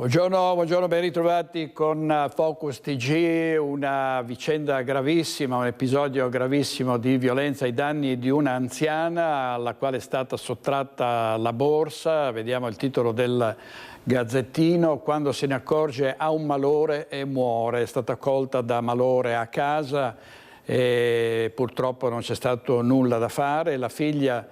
Buongiorno, ben ritrovati con Focus TG, una vicenda gravissima, un episodio gravissimo di violenza ai danni di una anziana alla quale è stata sottratta la borsa. Vediamo il titolo del Gazzettino: quando se ne accorge ha un malore e muore. È stata colta da malore a casa e purtroppo non c'è stato nulla da fare. La figlia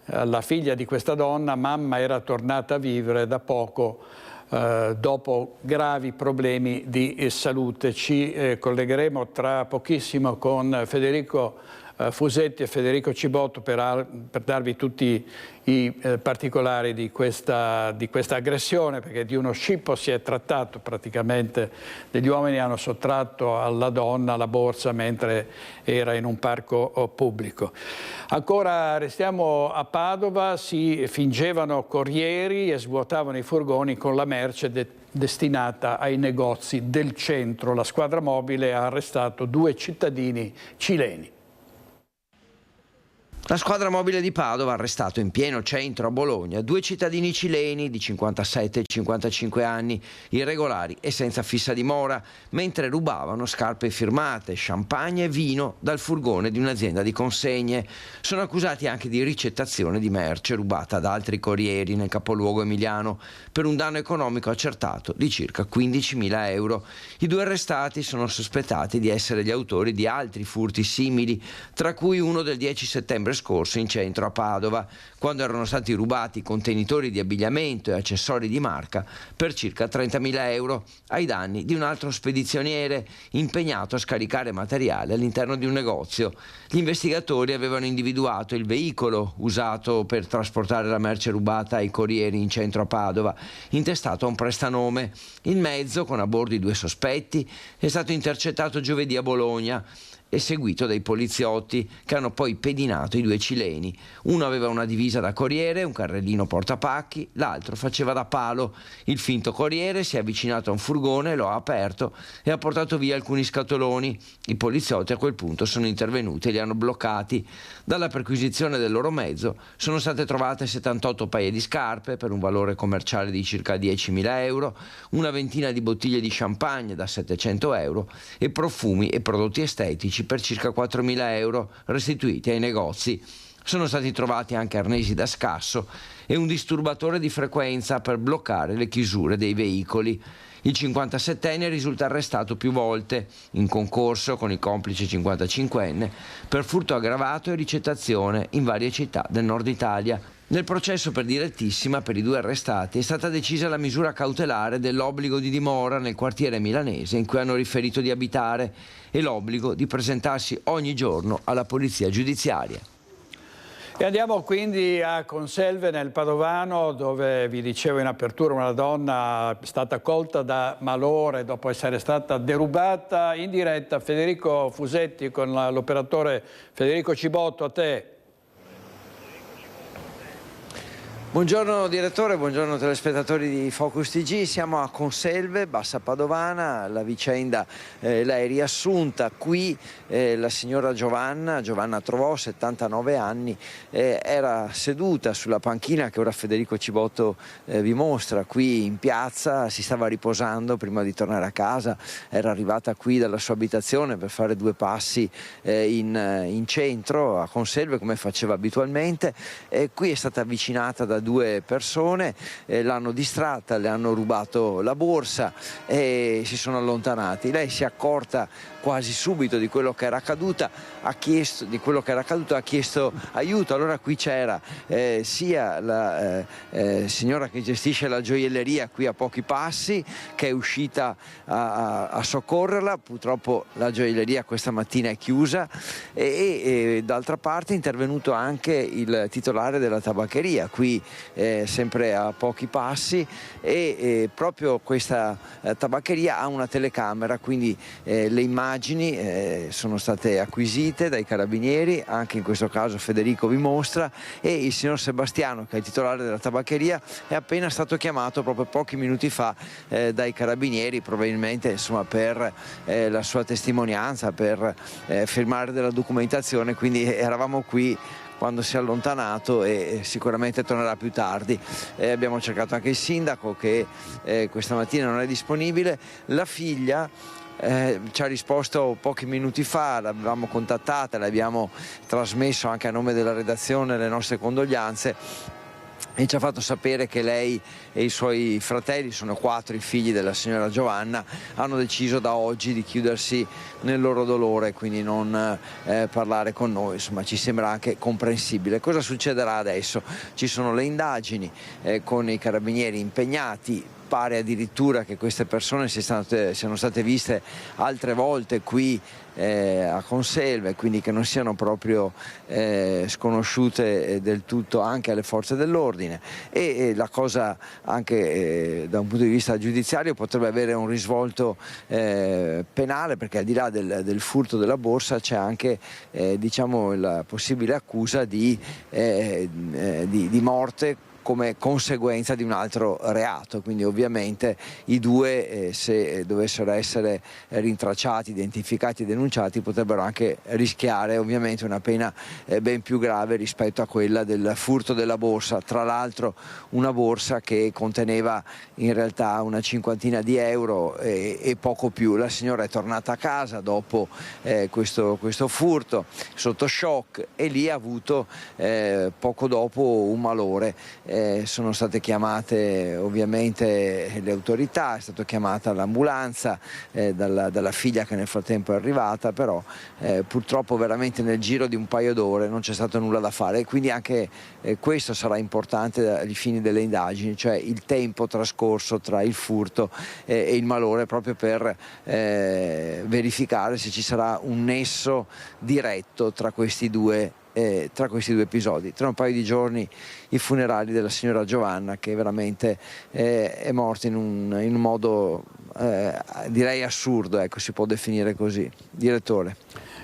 di questa donna, mamma, era tornata a vivere da poco dopo gravi problemi di salute. Ci collegheremo tra pochissimo con Federico Fusetti e Federico Cibotto per darvi tutti i particolari di questa aggressione, perché di uno scippo si è trattato praticamente. Degli uomini hanno sottratto alla donna la borsa mentre era in un parco pubblico. Ancora restiamo a Padova, si fingevano corrieri e svuotavano i furgoni con la merce destinata ai negozi del centro. La squadra mobile ha arrestato 2 cittadini cileni. La squadra mobile di Padova ha arrestato in pieno centro a Bologna 2 cittadini cileni di 57 e 55 anni, irregolari e senza fissa dimora, mentre rubavano scarpe firmate, champagne e vino dal furgone di un'azienda di consegne. Sono accusati anche di ricettazione di merce rubata da altri corrieri nel capoluogo emiliano per un danno economico accertato di circa 15.000 euro. I 2 arrestati sono sospettati di essere gli autori di altri furti simili, tra cui uno del 10 settembre scorso in centro a Padova, quando erano stati rubati contenitori di abbigliamento e accessori di marca per circa 30.000 euro ai danni di un altro spedizioniere impegnato a scaricare materiale all'interno di un negozio. Gli investigatori avevano individuato il veicolo usato per trasportare la merce rubata ai corrieri in centro a Padova, intestato a un prestanome. Il mezzo, con a bordo i 2 sospetti, è stato intercettato giovedì a Bologna e seguito dai poliziotti, che hanno poi pedinato i 2 cileni. Uno aveva una divisa da corriere, un carrellino portapacchi, l'altro faceva da palo. Il finto corriere si è avvicinato a un furgone, lo ha aperto e ha portato via alcuni scatoloni. I poliziotti a quel punto sono intervenuti e li hanno bloccati. Dalla perquisizione del loro mezzo sono state trovate 78 paia di scarpe per un valore commerciale di circa 10.000 euro, una ventina di bottiglie di champagne da 700 euro e profumi e prodotti estetici per circa 4.000 euro restituiti ai negozi. Sono stati trovati anche arnesi da scasso e un disturbatore di frequenza per bloccare le chiusure dei veicoli. Il 57enne risulta arrestato più volte, in concorso con il complice 55enne, per furto aggravato e ricettazione in varie città del nord Italia. Nel processo per direttissima per i 2 arrestati è stata decisa la misura cautelare dell'obbligo di dimora nel quartiere milanese in cui hanno riferito di abitare e l'obbligo di presentarsi ogni giorno alla polizia giudiziaria. E andiamo quindi a Conselve, nel Padovano, dove vi dicevo in apertura una donna è stata colta da malore dopo essere stata derubata. In diretta Federico Fusetti con l'operatore Federico Cibotto, a te. Buongiorno direttore, buongiorno telespettatori di Focus TG. Siamo a Conselve, Bassa Padovana. La vicenda l'hai riassunta qui. La signora Giovanna Trovò, 79 anni, era seduta sulla panchina che ora Federico Cibotto vi mostra qui in piazza. Si stava riposando prima di tornare a casa, era arrivata qui dalla sua abitazione per fare 2 passi in centro a Conselve come faceva abitualmente. Qui è stata avvicinata da 2 persone, l'hanno distratta, le hanno rubato la borsa e si sono allontanati. Lei si è accorta quasi subito di quello che era accaduto, ha chiesto aiuto. Allora qui c'era sia la signora che gestisce la gioielleria qui a pochi passi, che è uscita a soccorrerla. Purtroppo la gioielleria questa mattina è chiusa e d'altra parte è intervenuto anche il titolare della tabaccheria qui sempre a pochi passi e proprio questa tabaccheria ha una telecamera, quindi le immagini sono state acquisite dai carabinieri, anche in questo caso Federico vi mostra, e il signor Sebastiano, che è il titolare della tabaccheria, è appena stato chiamato proprio pochi minuti fa dai carabinieri, probabilmente insomma per la sua testimonianza, per firmare della documentazione. Quindi eravamo qui quando si è allontanato e sicuramente tornerà più tardi. Abbiamo cercato anche il sindaco che questa mattina non è disponibile. La figlia ci ha risposto pochi minuti fa, l'abbiamo contattata, le abbiamo trasmesso anche a nome della redazione le nostre condoglianze e ci ha fatto sapere che lei e i suoi fratelli, sono 4 i figli della signora Giovanna, hanno deciso da oggi di chiudersi nel loro dolore, quindi non parlare con noi. Insomma, ci sembra anche comprensibile. Cosa succederà adesso? Ci sono le indagini con i carabinieri impegnati. Pare addirittura che queste persone siano state viste altre volte qui a Conselve, quindi che non siano proprio sconosciute del tutto anche alle forze dell'ordine, e la cosa anche da un punto di vista giudiziario potrebbe avere un risvolto penale, perché al di là del furto della borsa c'è anche diciamo la possibile accusa di morte come conseguenza di un altro reato, quindi ovviamente i due se dovessero essere rintracciati, identificati e denunciati potrebbero anche rischiare ovviamente una pena ben più grave rispetto a quella del furto della borsa, tra l'altro una borsa che conteneva in realtà una cinquantina di euro e poco più. La signora è tornata a casa dopo questo furto sotto shock e lì ha avuto poco dopo un malore. Sono state chiamate ovviamente le autorità, è stata chiamata l'ambulanza dalla figlia che nel frattempo è arrivata, però purtroppo veramente nel giro di un paio d'ore non c'è stato nulla da fare, e quindi anche questo sarà importante ai fini delle indagini, cioè il tempo trascorso tra il furto e il malore, proprio per verificare se ci sarà un nesso diretto tra questi due episodi. Tra un paio di giorni i funerali della signora Giovanna, che veramente è morta in un modo direi assurdo, ecco, si può definire così. Direttore.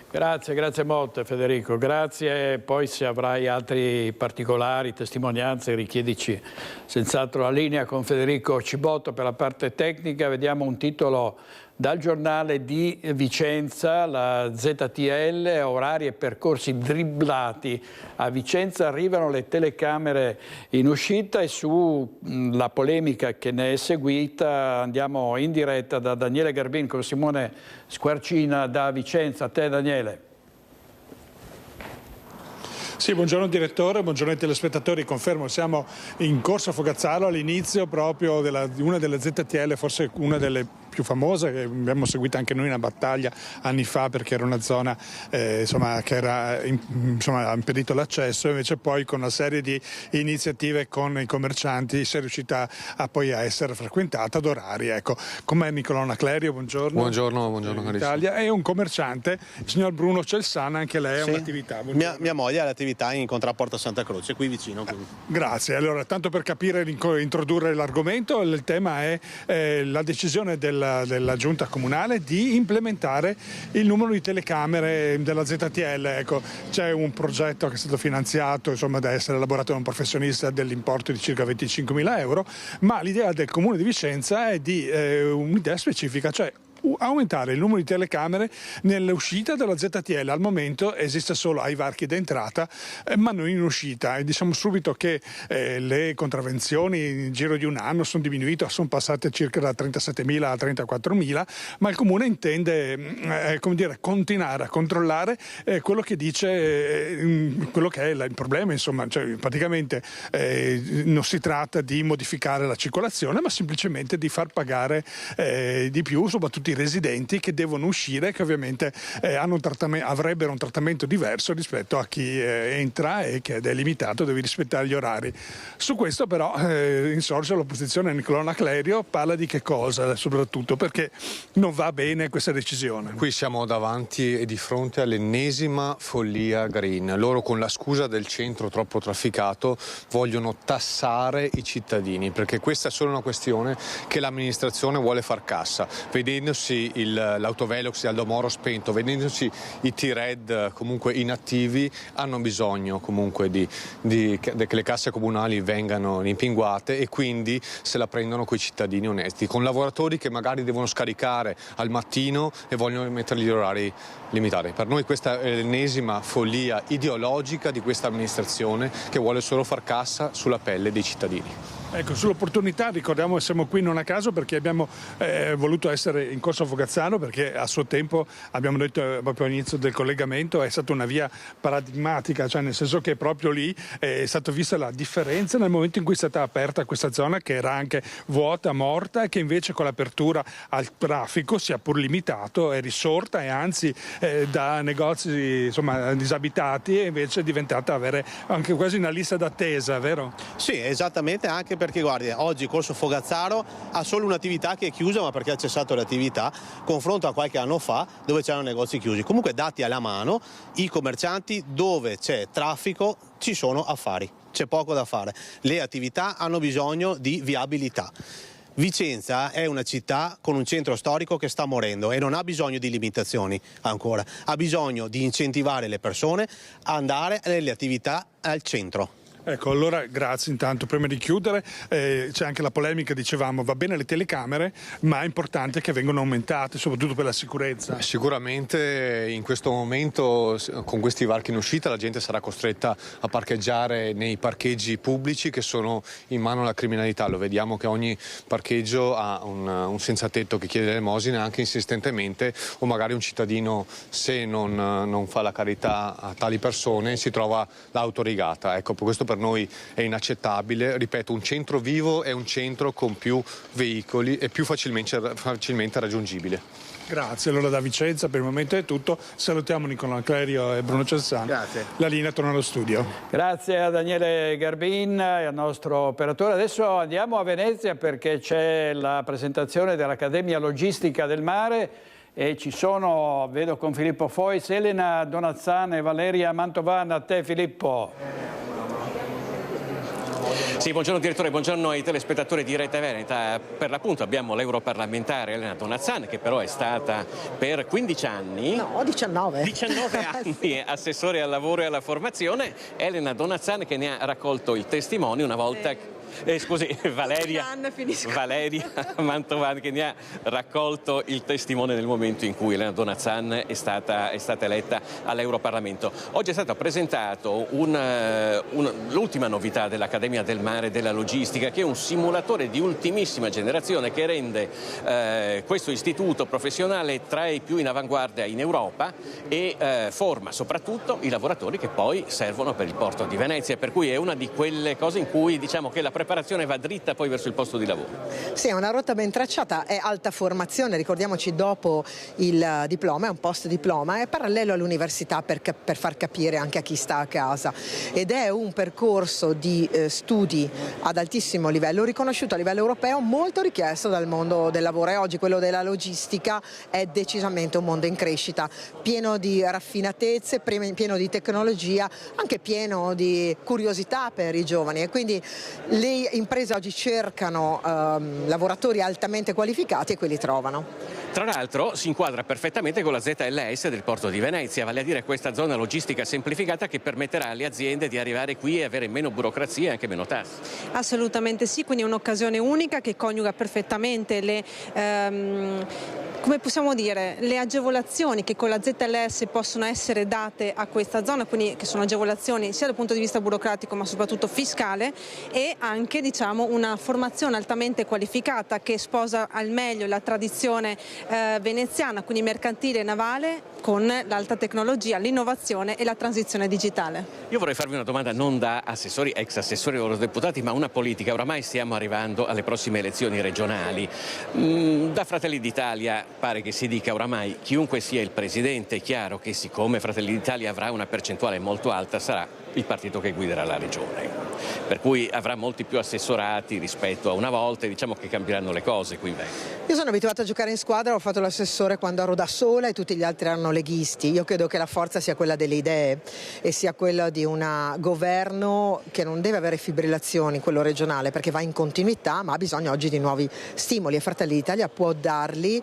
Grazie molte Federico, grazie. Poi se avrai altri particolari, testimonianze, richiedici senz'altro la linea con Federico Cibotto per la parte tecnica. Vediamo un titolo dal giornale di Vicenza, la ZTL, orari e percorsi dribblati. A Vicenza arrivano le telecamere in uscita, e sulla polemica che ne è seguita andiamo in diretta da Daniele Garbin con Simone Squarcina da Vicenza. A te Daniele. Sì, buongiorno direttore, buongiorno ai telespettatori. Confermo, siamo in Corso Fogazzaro all'inizio proprio di una delle ZTL, forse una delle più famose, che abbiamo seguito anche noi in una battaglia anni fa, perché era una zona insomma, che era ha impedito l'accesso. Invece poi con una serie di iniziative con i commercianti si è riuscita poi a essere frequentata ad orari. Ecco, con me Nicolò Naclerio, buongiorno. Buongiorno Italia, e un commerciante, il signor Bruno Celsana, anche lei ha sì, un'attività. Mia moglie ha l'attività in Contraporto Santa Croce, qui vicino. Grazie. Allora, tanto per capire, introdurre l'argomento, il tema è la decisione della Giunta Comunale di implementare il numero di telecamere della ZTL. Ecco, c'è un progetto che è stato finanziato, insomma, da essere elaborato da un professionista dell'importo di circa 25.000 euro, ma l'idea del Comune di Vicenza è di un'idea specifica, cioè aumentare il numero di telecamere nell'uscita della ZTL. Al momento esiste solo ai varchi d'entrata, ma non in uscita, e diciamo subito che le contravvenzioni nel giro di un anno sono diminuite, sono passate circa da 37.000 a 34.000, ma il Comune intende come dire, continuare a controllare quello che dice quello che è il problema, insomma, cioè, praticamente non si tratta di modificare la circolazione, ma semplicemente di far pagare di più soprattutto i residenti che devono uscire, che ovviamente avrebbero un trattamento diverso rispetto a chi entra e che è limitato, deve rispettare gli orari. Su questo però insorge l'opposizione. Nicolò Naclerio parla di che cosa, soprattutto perché non va bene questa decisione. Qui siamo davanti e di fronte all'ennesima follia green. Loro, con la scusa del centro troppo trafficato, vogliono tassare i cittadini, perché questa è solo una questione che l'amministrazione vuole far cassa, vedendosi vedendosi l'autovelox di Aldo Moro spento, vedendosi i T-Red comunque inattivi, hanno bisogno comunque che le casse comunali vengano rimpinguate e quindi se la prendono coi cittadini onesti, con lavoratori che magari devono scaricare al mattino e vogliono mettergli gli orari limitati. Per noi questa è l'ennesima follia ideologica di questa amministrazione che vuole solo far cassa sulla pelle dei cittadini. Ecco, sull'opportunità ricordiamo che siamo qui non a caso perché abbiamo voluto essere in Corso Fogazzano, perché a suo tempo, abbiamo detto proprio all'inizio del collegamento, è stata una via paradigmatica, cioè nel senso che proprio lì è stata vista la differenza nel momento in cui è stata aperta questa zona che era anche vuota, morta, e che invece con l'apertura al traffico, sia pur limitato, è risorta e anzi da negozi insomma disabitati è invece diventata avere anche quasi una lista d'attesa, vero? Sì, esattamente, anche perché guardi, oggi Corso Fogazzaro ha solo un'attività che è chiusa, ma perché ha cessato l'attività, confronto a qualche anno fa dove c'erano negozi chiusi. Comunque, dati alla mano, i commercianti, dove c'è traffico ci sono affari, c'è poco da fare, le attività hanno bisogno di viabilità. Vicenza è una città con un centro storico che sta morendo e non ha bisogno di limitazioni ancora, ha bisogno di incentivare le persone a andare nelle attività al centro. Ecco, allora grazie intanto. Prima di chiudere c'è anche la polemica, dicevamo, va bene le telecamere, ma è importante che vengano aumentate, soprattutto per la sicurezza. Sicuramente in questo momento con questi varchi in uscita la gente sarà costretta a parcheggiare nei parcheggi pubblici che sono in mano alla criminalità. Lo vediamo che ogni parcheggio ha un senza tetto che chiede l'elemosina anche insistentemente, o magari un cittadino, se non fa la carità a tali persone, si trova l'auto rigata. Ecco, questo per noi è inaccettabile. Ripeto, un centro vivo è un centro con più veicoli e più facilmente raggiungibile. Grazie, allora da Vicenza per il momento è tutto. Salutiamo Nicola Clerio e Bruno Celsano. Grazie. La linea torna allo studio. Grazie a Daniele Garbin e al nostro operatore. Adesso andiamo a Venezia perché c'è la presentazione dell'Accademia Logistica del Mare e ci sono, vedo con Filippo Fois, Elena Donazzana e Valeria Mantovana. A te Filippo. Sì, buongiorno direttore, buongiorno ai telespettatori di Rete Veneta. Per l'appunto abbiamo l'europarlamentare Elena Donazzana, che però è stata per 15 anni... No, 19. 19 anni assessore al lavoro e alla formazione. Elena Donazzana che ne ha raccolto il testimone una volta... Valeria Mantovani che ne ha raccolto il testimone nel momento in cui Elena Donazzan è stata eletta all'Europarlamento. Oggi è stato presentato l'ultima novità dell'Accademia del Mare e della Logistica, che è un simulatore di ultimissima generazione che rende questo istituto professionale tra i più in avanguardia in Europa e forma soprattutto i lavoratori che poi servono per il porto di Venezia, per cui è una di quelle cose in cui diciamo che la preparazione va dritta poi verso il posto di lavoro. Sì, è una rotta ben tracciata, è alta formazione, ricordiamoci dopo il diploma, è un post diploma, è parallelo all'università per far capire anche a chi sta a casa ed è un percorso di studi ad altissimo livello, riconosciuto a livello europeo, molto richiesto dal mondo del lavoro e oggi quello della logistica è decisamente un mondo in crescita, pieno di raffinatezze, pieno di tecnologia, anche pieno di curiosità per i giovani e quindi le imprese oggi cercano lavoratori altamente qualificati e quelli trovano. Tra l'altro si inquadra perfettamente con la ZLS del Porto di Venezia, vale a dire questa zona logistica semplificata che permetterà alle aziende di arrivare qui e avere meno burocrazia e anche meno tasse. Assolutamente sì, quindi è un'occasione unica che coniuga perfettamente le come possiamo dire, le agevolazioni che con la ZLS possono essere date a questa zona, quindi che sono agevolazioni sia dal punto di vista burocratico ma soprattutto fiscale e anche diciamo una formazione altamente qualificata che sposa al meglio la tradizione veneziana, quindi mercantile e navale con l'alta tecnologia, l'innovazione e la transizione digitale. Io vorrei farvi una domanda non da assessori, ex assessori o eurodeputati, ma una politica. Oramai stiamo arrivando alle prossime elezioni regionali. Da Fratelli d'Italia pare che si dica oramai chiunque sia il presidente, è chiaro che siccome Fratelli d'Italia avrà una percentuale molto alta sarà il partito che guiderà la regione. per cui avrà molti più assessorati rispetto a una volta e diciamo che cambieranno le cose qui in Veneto. Io sono abituata a giocare in squadra, ho fatto l'assessore quando ero da sola e tutti gli altri erano leghisti. Io credo che la forza sia quella delle idee e sia quella di un governo che non deve avere fibrillazioni, quello regionale, perché va in continuità, ma ha bisogno oggi di nuovi stimoli e Fratelli d'Italia può darli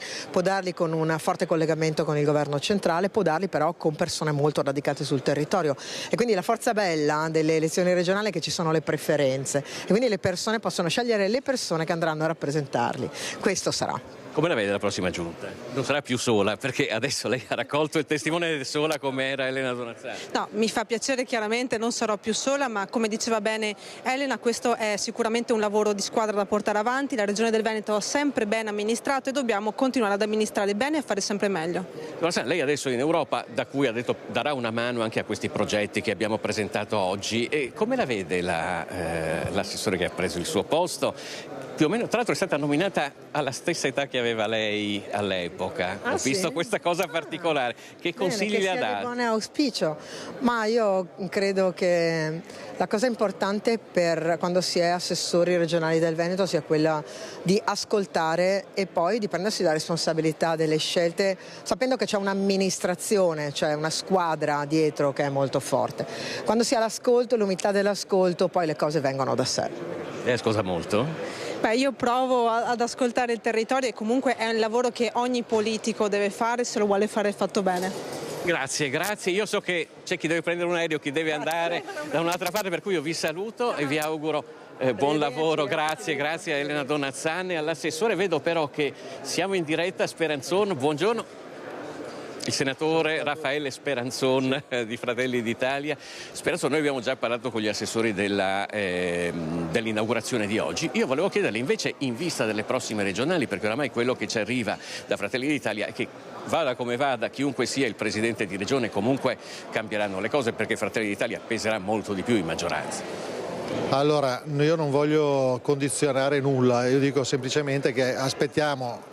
con un forte collegamento con il governo centrale, può darli però con persone molto radicate sul territorio. E quindi la forza bella delle elezioni regionali è che ci sono le preferenze e quindi le persone possono scegliere le persone che andranno a rappresentarli. Questo sarà. Come la vede la prossima giunta? Non sarà più sola, perché adesso lei ha raccolto il testimone sola come era Elena Donazzani. No, mi fa piacere, chiaramente non sarò più sola, ma come diceva bene Elena, questo è sicuramente un lavoro di squadra da portare avanti. La Regione del Veneto ha sempre ben amministrato e dobbiamo continuare ad amministrare bene e fare sempre meglio. Lei adesso in Europa, da cui ha detto darà una mano anche a questi progetti che abbiamo presentato oggi, e come la vede l'assessore che ha preso il suo posto? Più o meno, tra l'altro è stata nominata alla stessa età che aveva lei all'epoca. Ho visto questa cosa particolare. Che consigli le ha dato? Buon auspicio, ma io credo che la cosa importante per quando si è assessori regionali del Veneto sia quella di ascoltare e poi di prendersi la responsabilità delle scelte, sapendo che c'è un'amministrazione, cioè una squadra dietro che è molto forte. Quando si ha l'ascolto, l'umiltà dell'ascolto, poi le cose vengono da sé. Lei ascolta molto? Io provo ad ascoltare il territorio e comunque è un lavoro che ogni politico deve fare se lo vuole fare fatto bene. Grazie. Io so che c'è chi deve prendere un aereo, chi deve andare da un'altra parte, per cui io vi saluto e vi auguro buon lavoro. Grazie a Elena Donazzani, all'assessore. Vedo però che siamo in diretta. Speranzon, buongiorno. Il senatore Raffaele Speranzon di Fratelli d'Italia. Speranzon, noi abbiamo già parlato con gli assessori dell'inaugurazione di oggi. Io volevo chiederle invece, in vista delle prossime regionali, perché oramai quello che ci arriva da Fratelli d'Italia è che vada come vada, chiunque sia il presidente di regione, comunque cambieranno le cose perché Fratelli d'Italia peserà molto di più in maggioranza. Allora, io non voglio condizionare nulla, io dico semplicemente che aspettiamo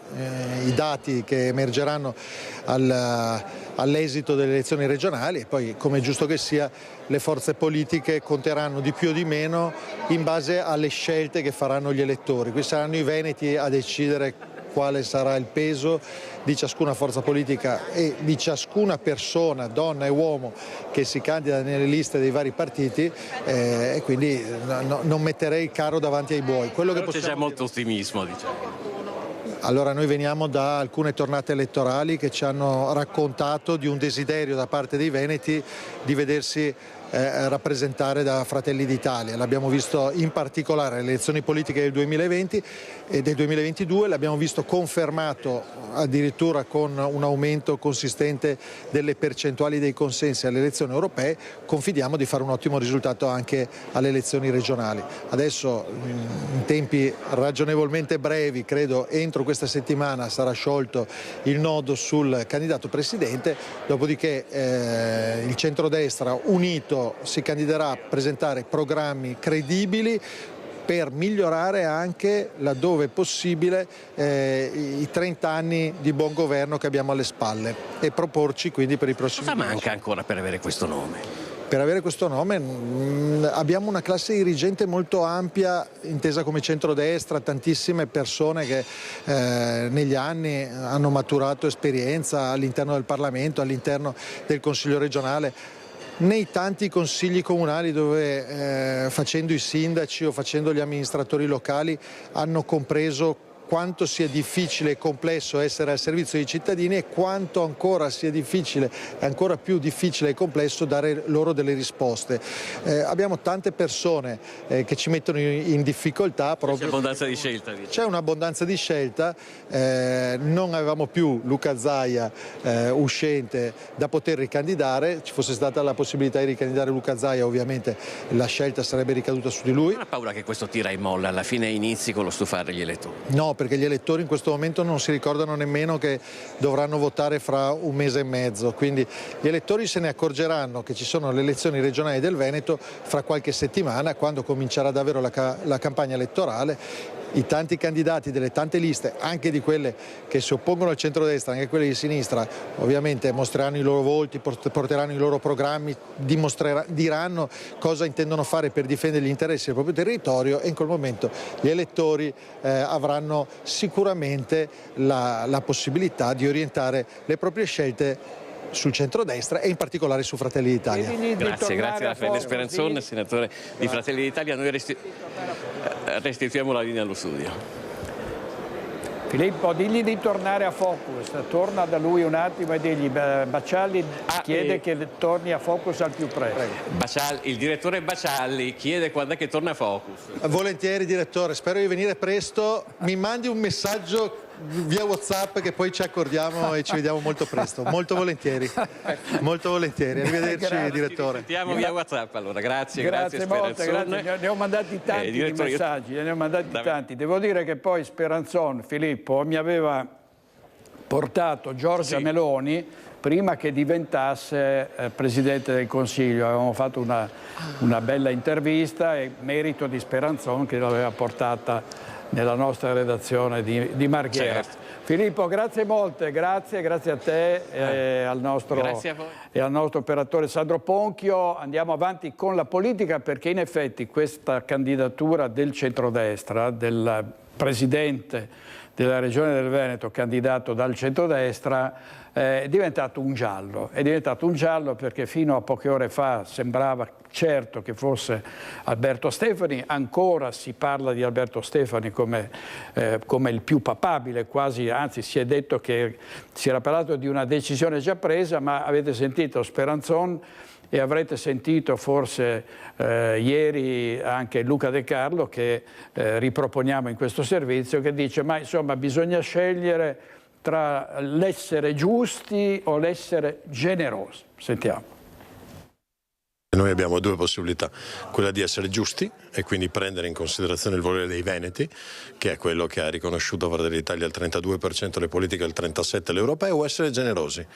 i dati che emergeranno all'esito delle elezioni regionali e poi, come è giusto che sia, le forze politiche conteranno di più o di meno in base alle scelte che faranno gli elettori. Qui saranno i veneti a decidere quale sarà il peso di ciascuna forza politica e di ciascuna persona, donna e uomo, che si candida nelle liste dei vari partiti e quindi non metterei il carro davanti ai buoi. C'è già molto ottimismo, diciamo. Allora, noi veniamo da alcune tornate elettorali che ci hanno raccontato di un desiderio da parte dei veneti di vedersi rappresentare da Fratelli d'Italia. L'abbiamo visto in particolare alle elezioni politiche del 2020 e del 2022, l'abbiamo visto confermato addirittura con un aumento consistente delle percentuali dei consensi alle elezioni europee. Confidiamo di fare un ottimo risultato anche alle elezioni regionali. Adesso, in tempi ragionevolmente brevi, credo entro questa settimana sarà sciolto il nodo sul candidato presidente, dopodiché il centrodestra unito si candiderà a presentare programmi credibili per migliorare anche, laddove possibile, i 30 anni di buon governo che abbiamo alle spalle e proporci quindi per i prossimi anni. Cosa manca ancora per avere questo nome? Per avere questo nome abbiamo una classe dirigente molto ampia, intesa come centrodestra, tantissime persone che negli anni hanno maturato esperienza all'interno del Parlamento, all'interno del Consiglio regionale, nei tanti consigli comunali dove facendo i sindaci o facendo gli amministratori locali hanno compreso quanto sia difficile e complesso essere al servizio dei cittadini e quanto ancora sia difficile, ancora più difficile e complesso dare loro delle risposte. Abbiamo tante persone che ci mettono in difficoltà. C'è abbondanza di scelta. C'è un'abbondanza di scelta, non avevamo più Luca Zaia uscente da poter ricandidare. Ci fosse stata la possibilità di ricandidare Luca Zaia, ovviamente la scelta sarebbe ricaduta su di lui. Non ha paura che questo tira e molla alla fine inizi con lo stufare gli elettori? No, perché gli elettori in questo momento non si ricordano nemmeno che dovranno votare fra un mese e mezzo, quindi gli elettori se ne accorgeranno che ci sono le elezioni regionali del Veneto fra qualche settimana, quando comincerà davvero la campagna elettorale, i tanti candidati delle tante liste, anche di quelle che si oppongono al centrodestra, anche quelle di sinistra, ovviamente mostreranno i loro volti, porteranno i loro programmi, diranno cosa intendono fare per difendere gli interessi del proprio territorio, e in quel momento gli elettori avranno sicuramente la possibilità di orientare le proprie scelte sul centrodestra e in particolare su Fratelli d'Italia. Grazie a Raffaele Speranzon, senatore di Fratelli d'Italia. Noi restituiamo la linea allo studio. Filippo, digli di tornare a Focus, torna da lui un attimo e digli, Bacialli chiede che torni a Focus al più presto. Il direttore Bacialli chiede quando è che torna a Focus. Volentieri direttore, spero di venire presto, mi mandi un messaggio via WhatsApp che poi ci accordiamo e ci vediamo molto presto, molto volentieri, arrivederci. Grazie, direttore. Ci sentiamo via WhatsApp allora, grazie molte, grazie. Ne ho mandati tanti di messaggi, ne ho mandati tanti. Devo dire che poi Speranzon, Filippo, mi aveva portato Giorgia Meloni prima che diventasse Presidente del Consiglio. Avevamo fatto una bella intervista, e merito di Speranzon che l'aveva portata nella nostra redazione di Marghera. Certo. Filippo, grazie molte, grazie a te e al nostro operatore Sandro Ponchio. Andiamo avanti con la politica, perché in effetti questa candidatura del centrodestra, del Presidente della Regione del Veneto candidato dal centrodestra, è diventato un giallo. È diventato un giallo perché fino a poche ore fa sembrava certo che fosse Alberto Stefani. Ancora si parla di Alberto Stefani come il più papabile, quasi, anzi si è detto che si era parlato di una decisione già presa, ma avete sentito Speranzon e avrete sentito forse ieri anche Luca De Carlo, che riproponiamo in questo servizio, che dice ma insomma bisogna scegliere tra l'essere giusti o l'essere generosi. Sentiamo. Noi abbiamo due possibilità, quella di essere giusti e quindi prendere in considerazione il volere dei veneti, che è quello che ha riconosciuto Fratelli d'Italia al 32% le politiche, al 37% le europee, o essere generosi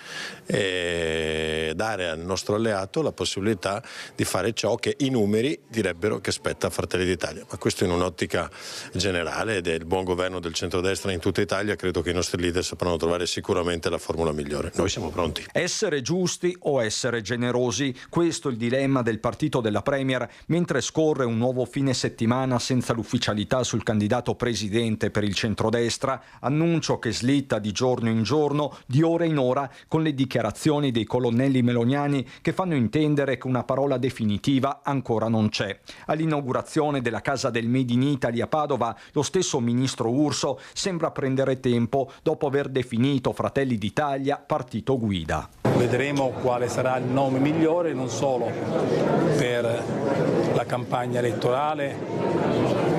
e dare al nostro alleato la possibilità di fare ciò che i numeri direbbero che spetta a Fratelli d'Italia. Ma questo in un'ottica generale del buon governo del centrodestra in tutta Italia. Credo che i nostri leader sapranno trovare sicuramente la formula migliore. Noi siamo pronti. Essere giusti o essere generosi, questo è il dilemma del partito della Premier, mentre scorre un nuovo fine settimana senza l'ufficialità sul candidato presidente per il centrodestra, annuncio che slitta di giorno in giorno, di ora in ora, con le dichiarazioni dei colonnelli meloniani che fanno intendere che una parola definitiva ancora non c'è. All'inaugurazione della Casa del Made in Italy a Padova, lo stesso ministro Urso sembra prendere tempo dopo aver definito Fratelli d'Italia partito guida. Vedremo quale sarà il nome migliore, non solo per la campagna elettorale,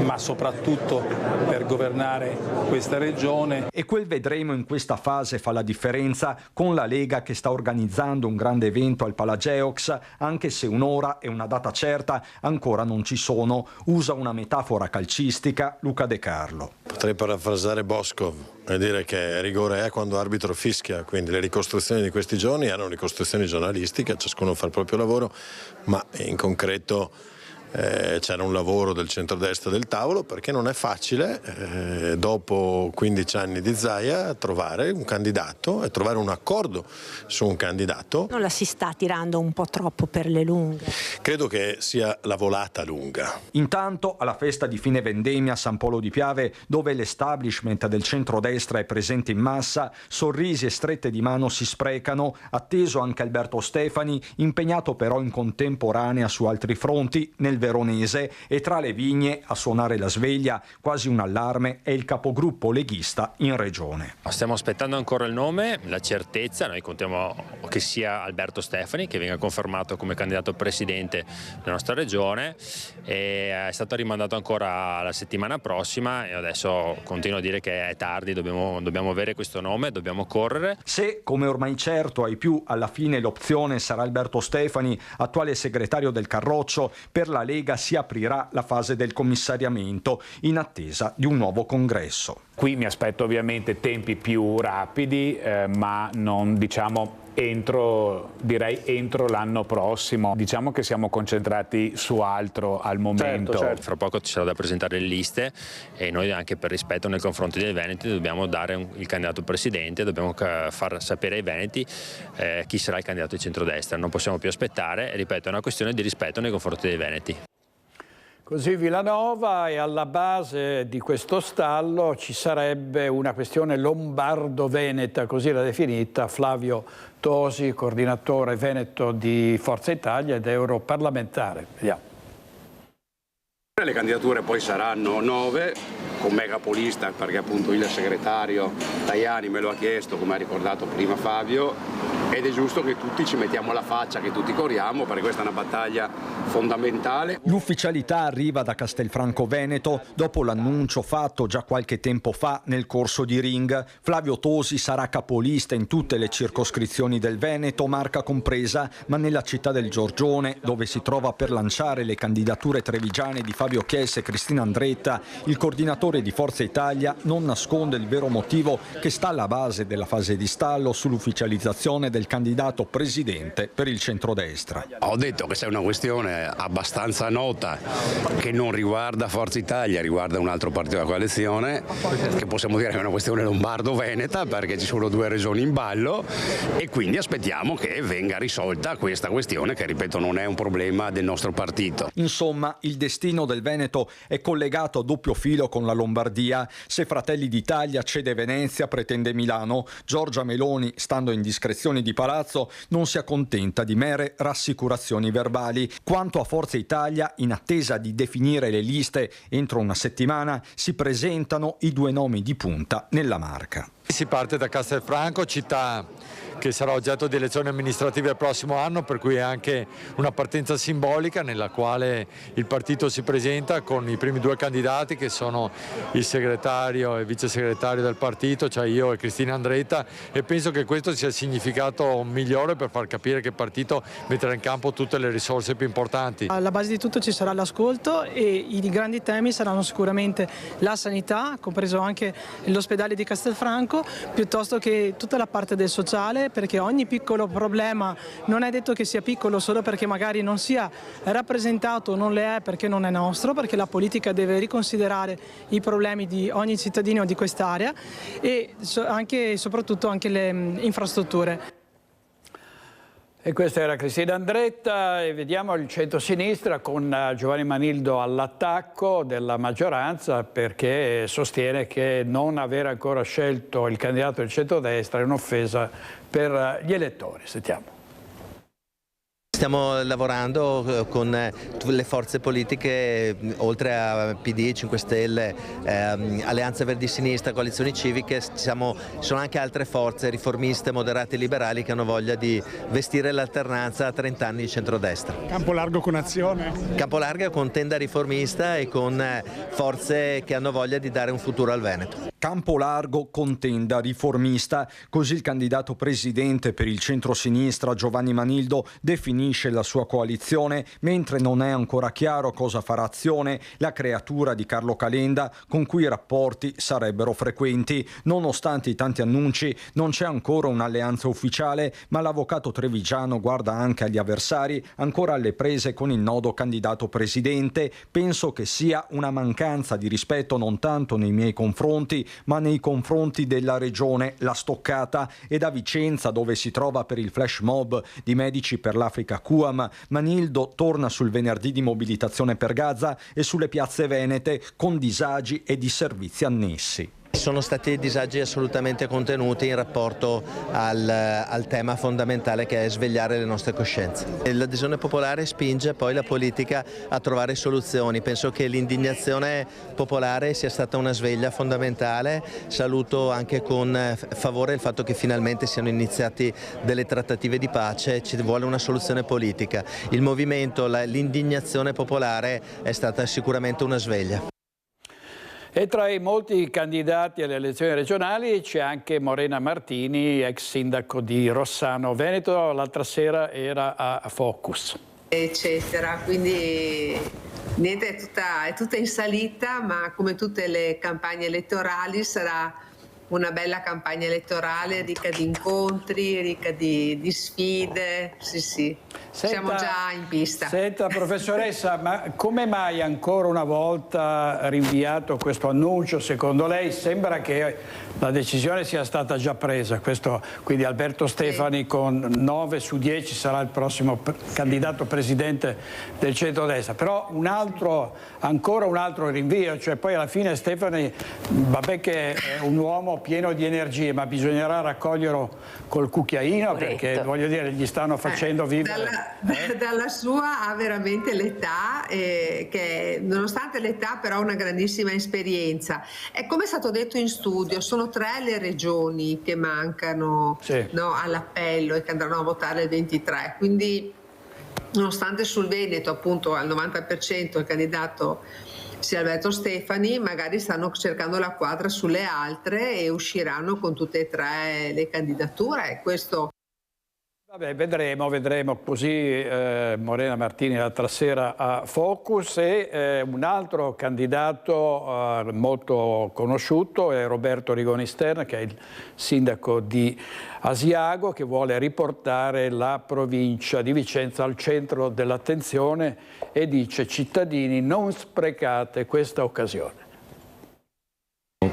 ma soprattutto per governare questa regione. E quel vedremo in questa fase fa la differenza con la Lega, che sta organizzando un grande evento al Palageox, anche se un'ora e una data certa ancora non ci sono. Usa una metafora calcistica Luca De Carlo. Potrei parafrasare Boscov e dire che rigore è quando arbitro fischia, quindi le ricostruzioni di questi giorni erano ricostruzioni giornalistiche, ciascuno fa il proprio lavoro, ma in concreto c'era un lavoro del centrodestra del tavolo, perché non è facile dopo 15 anni di Zaia trovare un candidato e trovare un accordo su un candidato. Non la si sta tirando un po' troppo per le lunghe? Credo che sia la volata lunga. Intanto alla festa di fine vendemmia a San Polo di Piave, dove l'establishment del centrodestra è presente in massa, sorrisi e strette di mano si sprecano, atteso anche Alberto Stefani, impegnato però in contemporanea su altri fronti, nel veronese, e tra le vigne a suonare la sveglia, quasi un allarme, è il capogruppo leghista in regione. Stiamo aspettando ancora il nome, la certezza. Noi contiamo che sia Alberto Stefani, che venga confermato come candidato presidente della nostra regione, e è stato rimandato ancora la settimana prossima, e adesso continuo a dire che è tardi, dobbiamo avere questo nome, dobbiamo correre. Se, come ormai certo ai più, alla fine l'opzione sarà Alberto Stefani, attuale segretario del Carroccio, per la Lega si aprirà la fase del commissariamento in attesa di un nuovo congresso. Qui mi aspetto ovviamente tempi più rapidi, ma non entro l'anno prossimo. Diciamo che siamo concentrati su altro al momento. Certo. Fra poco ci sarà da presentare le liste e noi, anche per rispetto nei confronti dei veneti, dobbiamo dare il candidato presidente, dobbiamo far sapere ai veneti chi sarà il candidato di centrodestra. Non possiamo più aspettare, e ripeto, è una questione di rispetto nei confronti dei veneti. Così Villanova, e alla base di questo stallo ci sarebbe una questione lombardo-veneta, così l'ha definita Flavio Tosi, coordinatore veneto di Forza Italia ed europarlamentare. Vediamo. Le candidature poi saranno 9, con me capolista, perché appunto il segretario Tajani me lo ha chiesto, come ha ricordato prima Fabio, ed è giusto che tutti ci mettiamo la faccia, che tutti corriamo, perché questa è una battaglia fondamentale. L'ufficialità arriva da Castelfranco Veneto dopo l'annuncio fatto già qualche tempo fa nel corso di Ring. Flavio Tosi sarà capolista in tutte le circoscrizioni del Veneto, Marca compresa, ma nella città del Giorgione, dove si trova per lanciare le candidature trevigiane di Fabio Chiesa e Cristina Andretta, il coordinatore di Forza Italia non nasconde il vero motivo che sta alla base della fase di stallo sull'ufficializzazione del candidato presidente per il centrodestra. Ho detto che c'è una questione abbastanza nota che non riguarda Forza Italia, riguarda un altro partito della coalizione, che possiamo dire che è una questione lombardo-veneta, perché ci sono 2 regioni in ballo, e quindi aspettiamo che venga risolta questa questione, che ripeto non è un problema del nostro partito. Insomma, il destino del Veneto è collegato a doppio filo con la Lombardia. Se Fratelli d'Italia cede Venezia, pretende Milano. Giorgia Meloni, stando in discrezioni di palazzo, non si accontenta di mere rassicurazioni verbali. Quanto a Forza Italia, in attesa di definire le liste entro una settimana, si presentano i 2 nomi di punta nella Marca. Si parte da Castelfranco, città che sarà oggetto di elezioni amministrative il prossimo anno, per cui è anche una partenza simbolica nella quale il partito si presenta con i primi 2 candidati, che sono il segretario e vice segretario del partito, cioè io e Cristina Andretta, e penso che questo sia il significato migliore per far capire che il partito metterà in campo tutte le risorse più importanti. Alla base di tutto ci sarà l'ascolto, e i grandi temi saranno sicuramente la sanità, compreso anche l'ospedale di Castelfranco, piuttosto che tutta la parte del sociale, perché ogni piccolo problema non è detto che sia piccolo solo perché magari non sia rappresentato, non le è perché non è nostro, perché la politica deve riconsiderare i problemi di ogni cittadino di quest'area, e anche e soprattutto anche le infrastrutture. E questa era Cristina Andretta, e vediamo il centro-sinistra con Giovanni Manildo all'attacco della maggioranza, perché sostiene che non aver ancora scelto il candidato del centrodestra è un'offesa per gli elettori. Sentiamo. Stiamo lavorando con le forze politiche, oltre a PD, 5 Stelle, Alleanza Verdi Sinistra, coalizioni civiche, sono anche altre forze riformiste, moderate e liberali che hanno voglia di vestire l'alternanza a 30 anni di centrodestra. Campo largo con Azione? Campo largo con tenda riformista e con forze che hanno voglia di dare un futuro al Veneto. Campo largo con tenda riformista, così il candidato presidente per il centro-sinistra Giovanni Manildo definisce la sua coalizione, mentre non è ancora chiaro cosa farà Azione, la creatura di Carlo Calenda, con cui i rapporti sarebbero frequenti. Nonostante i tanti annunci, non c'è ancora un'alleanza ufficiale, ma l'avvocato trevigiano guarda anche agli avversari, ancora alle prese con il nodo candidato presidente. Penso che sia una mancanza di rispetto non tanto nei miei confronti, ma nei confronti della regione La Stoccata, e da Vicenza, dove si trova per il flash mob di Medici per l'Africa Cuam. Manildo torna sul venerdì di mobilitazione per Gaza e sulle piazze venete, con disagi e disservizi annessi. Sono stati disagi assolutamente contenuti in rapporto al tema fondamentale che è svegliare le nostre coscienze. L'adesione popolare spinge poi la politica a trovare soluzioni. Penso che l'indignazione popolare sia stata una sveglia fondamentale. Saluto anche con favore il fatto che finalmente siano iniziate delle trattative di pace. Ci vuole una soluzione politica. Il movimento, l'indignazione popolare è stata sicuramente una sveglia. E tra i molti candidati alle elezioni regionali c'è anche Morena Martini, ex sindaco di Rossano Veneto. L'altra sera era a Focus. Eccetera, quindi niente, è tutta in salita, ma come tutte le campagne elettorali sarà una bella campagna elettorale ricca di incontri, ricca di sfide, sì. Siamo già in pista. Senta, professoressa, ma come mai ancora una volta rinviato questo annuncio? Secondo lei sembra che la decisione sia stata già presa, quindi Alberto Stefani con 9 su 10 sarà il prossimo candidato presidente del centrodestra, però ancora un altro rinvio, cioè poi alla fine Stefani, vabbè che è un uomo pieno di energie, ma bisognerà raccoglierlo col cucchiaino. Corretto. Perché voglio dire, gli stanno facendo vivere. Dalla sua ha veramente l'età, che nonostante l'età però ha una grandissima esperienza. E come è stato detto in studio, sono 3 le regioni che mancano, sì, no, all'appello e che andranno a votare il 23, quindi nonostante sul Veneto appunto al 90% il candidato sia Alberto Stefani, magari stanno cercando la quadra sulle altre e usciranno con tutte e 3 le candidature. Questo vabbè, vedremo. Così Morena Martini l'altra sera a Focus, e un altro candidato molto conosciuto è Roberto Rigoni Stern, che è il sindaco di Asiago, che vuole riportare la provincia di Vicenza al centro dell'attenzione e dice: cittadini, non sprecate questa occasione.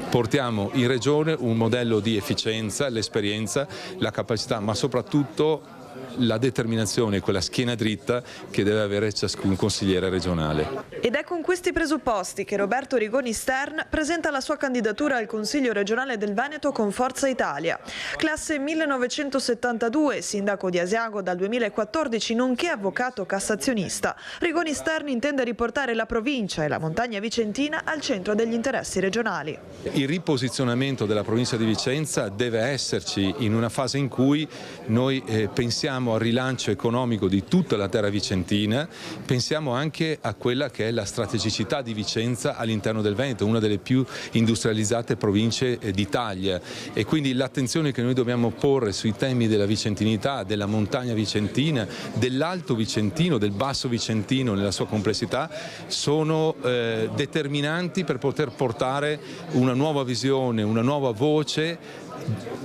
Portiamo in regione un modello di efficienza, l'esperienza, la capacità, ma soprattutto la determinazione, quella schiena dritta che deve avere ciascun consigliere regionale. Ed è con questi presupposti che Roberto Rigoni Stern presenta la sua candidatura al Consiglio regionale del Veneto con Forza Italia. Classe 1972, sindaco di Asiago dal 2014, nonché avvocato cassazionista, Rigoni Stern intende riportare la provincia e la montagna vicentina al centro degli interessi regionali. Il riposizionamento della provincia di Vicenza deve esserci in una fase in cui noi pensiamo al rilancio economico di tutta la terra vicentina, pensiamo anche a quella che è la strategicità di Vicenza all'interno del Veneto, una delle più industrializzate province d'Italia, e quindi l'attenzione che noi dobbiamo porre sui temi della vicentinità, della montagna vicentina, dell'alto vicentino, del basso vicentino nella sua complessità, sono determinanti per poter portare una nuova visione, una nuova voce,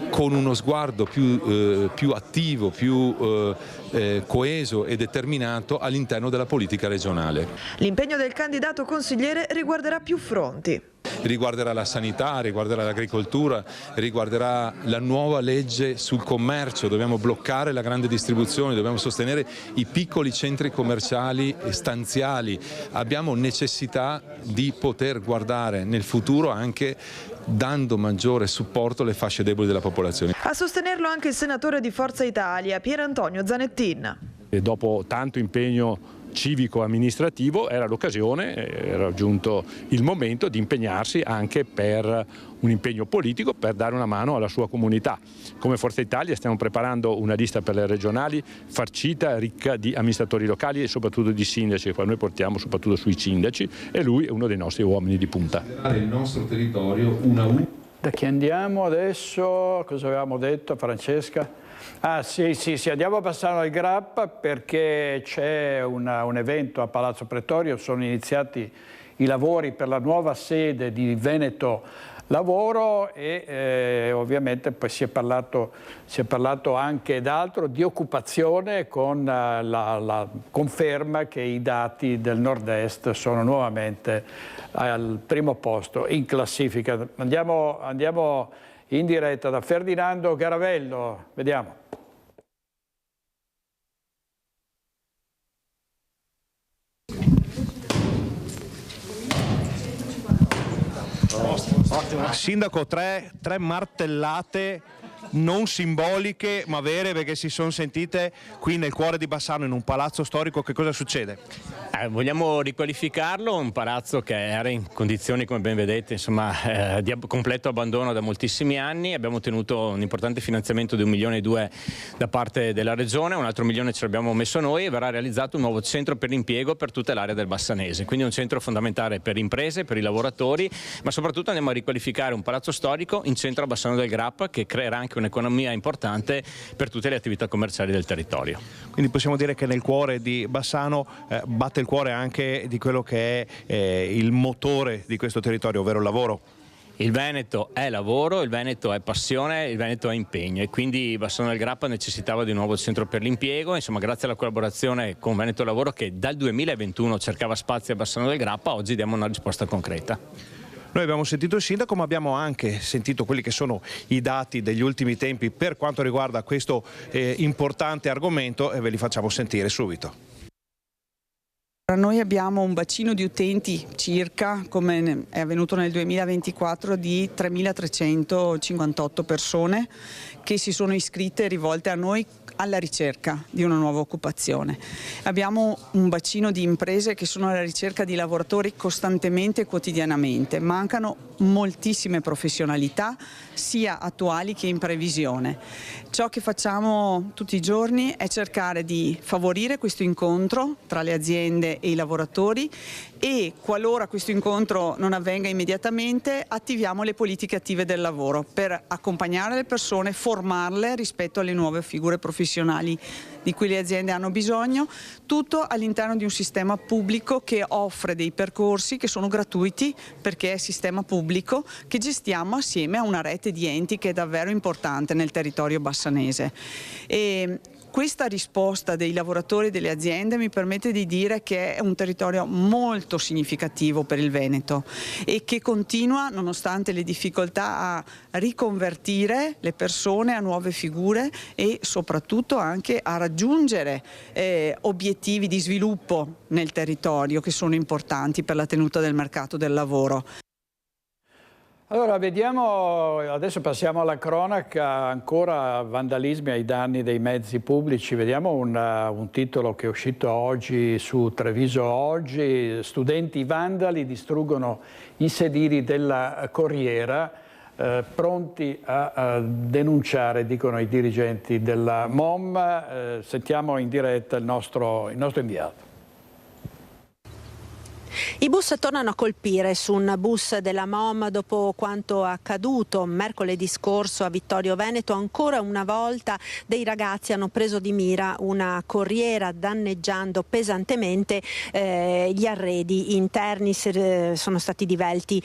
con uno sguardo più attivo, più coeso e determinato all'interno della politica regionale. L'impegno del candidato consigliere riguarderà più fronti. Riguarderà la sanità, riguarderà l'agricoltura, riguarderà la nuova legge sul commercio. Dobbiamo bloccare la grande distribuzione, dobbiamo sostenere i piccoli centri commerciali e stanziali. Abbiamo necessità di poter guardare nel futuro anche dando maggiore supporto alle fasce deboli della popolazione. A sostenerlo anche il senatore di Forza Italia, Pier Antonio Zanettin. E dopo tanto impegno civico-amministrativo era l'occasione, era giunto il momento di impegnarsi anche per un impegno politico, per dare una mano alla sua comunità. Come Forza Italia stiamo preparando una lista per le regionali farcita, ricca di amministratori locali e soprattutto di sindaci, che noi portiamo soprattutto sui sindaci, e lui è uno dei nostri uomini di punta. Il nostro territorio Da chi andiamo adesso? Cosa avevamo detto, Francesca? Ah sì, andiamo a Bassano al Grappa perché c'è un evento a Palazzo Pretorio, sono iniziati i lavori per la nuova sede di Veneto Lavoro e ovviamente poi si è parlato anche d'altro, di occupazione, con la conferma che i dati del nord-est sono nuovamente al primo posto in classifica. Andiamo in diretta da Ferdinando Garavello, vediamo. Sindaco, tre martellate non simboliche ma vere, perché si sono sentite qui nel cuore di Bassano, in un palazzo storico. Che cosa succede? Vogliamo riqualificarlo, un palazzo che era in condizioni, come ben vedete, insomma, di completo abbandono da moltissimi anni. Abbiamo ottenuto un importante finanziamento di 1,2 milioni da parte della Regione, un altro 1 milione ce l'abbiamo messo noi, e verrà realizzato un nuovo centro per l'impiego per tutta l'area del Bassanese, quindi un centro fondamentale per imprese, per i lavoratori, ma soprattutto andiamo a riqualificare un palazzo storico in centro a Bassano del Grappa, che creerà anche un'economia importante per tutte le attività commerciali del territorio. Quindi possiamo dire che nel cuore di Bassano batte il cuore anche di quello che è il motore di questo territorio, ovvero il lavoro? Il Veneto è lavoro, il Veneto è passione, il Veneto è impegno, e quindi Bassano del Grappa necessitava di un nuovo centro per l'impiego. Insomma, grazie alla collaborazione con Veneto Lavoro, che dal 2021 cercava spazi a Bassano del Grappa, oggi diamo una risposta concreta. Noi abbiamo sentito il sindaco, ma abbiamo anche sentito quelli che sono i dati degli ultimi tempi per quanto riguarda questo importante argomento, e ve li facciamo sentire subito. Noi abbiamo un bacino di utenti circa, come è avvenuto nel 2024, di 3.358 persone che si sono iscritte e rivolte a noi alla ricerca di una nuova occupazione. Abbiamo un bacino di imprese che sono alla ricerca di lavoratori costantemente e quotidianamente. Mancano moltissime professionalità, sia attuali che in previsione. Ciò che facciamo tutti i giorni è cercare di favorire questo incontro tra le aziende e i lavoratori, e qualora questo incontro non avvenga immediatamente attiviamo le politiche attive del lavoro per accompagnare le persone, formarle rispetto alle nuove figure professionali di cui le aziende hanno bisogno, tutto all'interno di un sistema pubblico che offre dei percorsi che sono gratuiti, perché è sistema pubblico che gestiamo assieme a una rete di enti che è davvero importante nel territorio bassanese. E questa risposta dei lavoratori e delle aziende mi permette di dire che è un territorio molto significativo per il Veneto e che continua, nonostante le difficoltà, a riconvertire le persone a nuove figure e soprattutto anche a raggiungere obiettivi di sviluppo nel territorio che sono importanti per la tenuta del mercato del lavoro. Allora, vediamo, adesso passiamo alla cronaca, ancora vandalismi ai danni dei mezzi pubblici. Vediamo un titolo che è uscito oggi su Treviso Oggi: studenti vandali distruggono i sedili della Corriera, pronti a denunciare, dicono i dirigenti della MOM. Sentiamo in diretta il nostro inviato. I bus tornano a colpire su un bus della MOM dopo quanto accaduto mercoledì scorso a Vittorio Veneto. Ancora una volta dei ragazzi hanno preso di mira una corriera, danneggiando pesantemente gli arredi interni. Sono stati divelti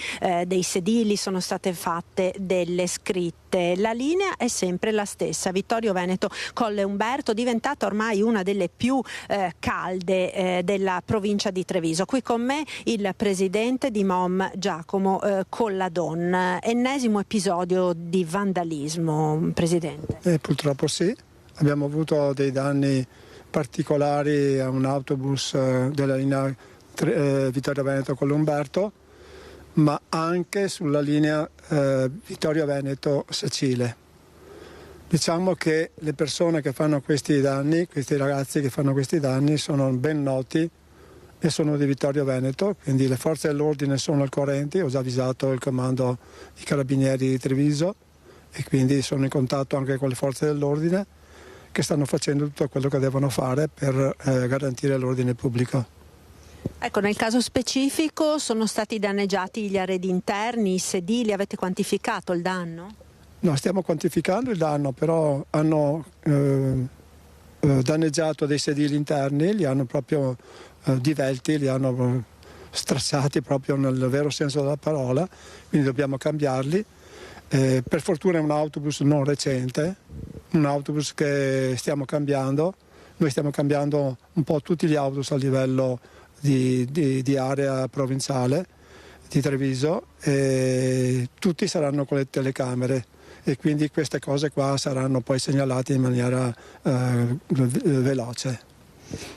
dei sedili, sono state fatte delle scritte. La linea è sempre la stessa: Vittorio Veneto Colle Umberto, diventata ormai una delle più calde della provincia di Treviso. Qui con me il presidente di MOM Giacomo Colladon. Ennesimo episodio di vandalismo, presidente. Purtroppo sì, abbiamo avuto dei danni particolari a un autobus della linea Vittorio Veneto Colle Umberto, ma anche sulla linea Vittorio Veneto Sacile. Diciamo che le persone che fanno questi danni, questi ragazzi che fanno questi danni, sono ben noti e sono di Vittorio Veneto, quindi le forze dell'ordine sono al corrente. Ho già avvisato il comando di Carabinieri di Treviso e quindi sono in contatto anche con le forze dell'ordine che stanno facendo tutto quello che devono fare per garantire l'ordine pubblico. Ecco, nel caso specifico sono stati danneggiati gli arredi interni, i sedili. Avete quantificato il danno? No, stiamo quantificando il danno, però hanno danneggiato dei sedili interni, li hanno proprio divelti, li hanno strassati proprio nel vero senso della parola, quindi dobbiamo cambiarli. Per fortuna è un autobus non recente, un autobus che stiamo cambiando. Noi stiamo cambiando un po' tutti gli autobus a livello di area provinciale di Treviso, e tutti saranno con le telecamere e quindi queste cose qua saranno poi segnalate in maniera veloce.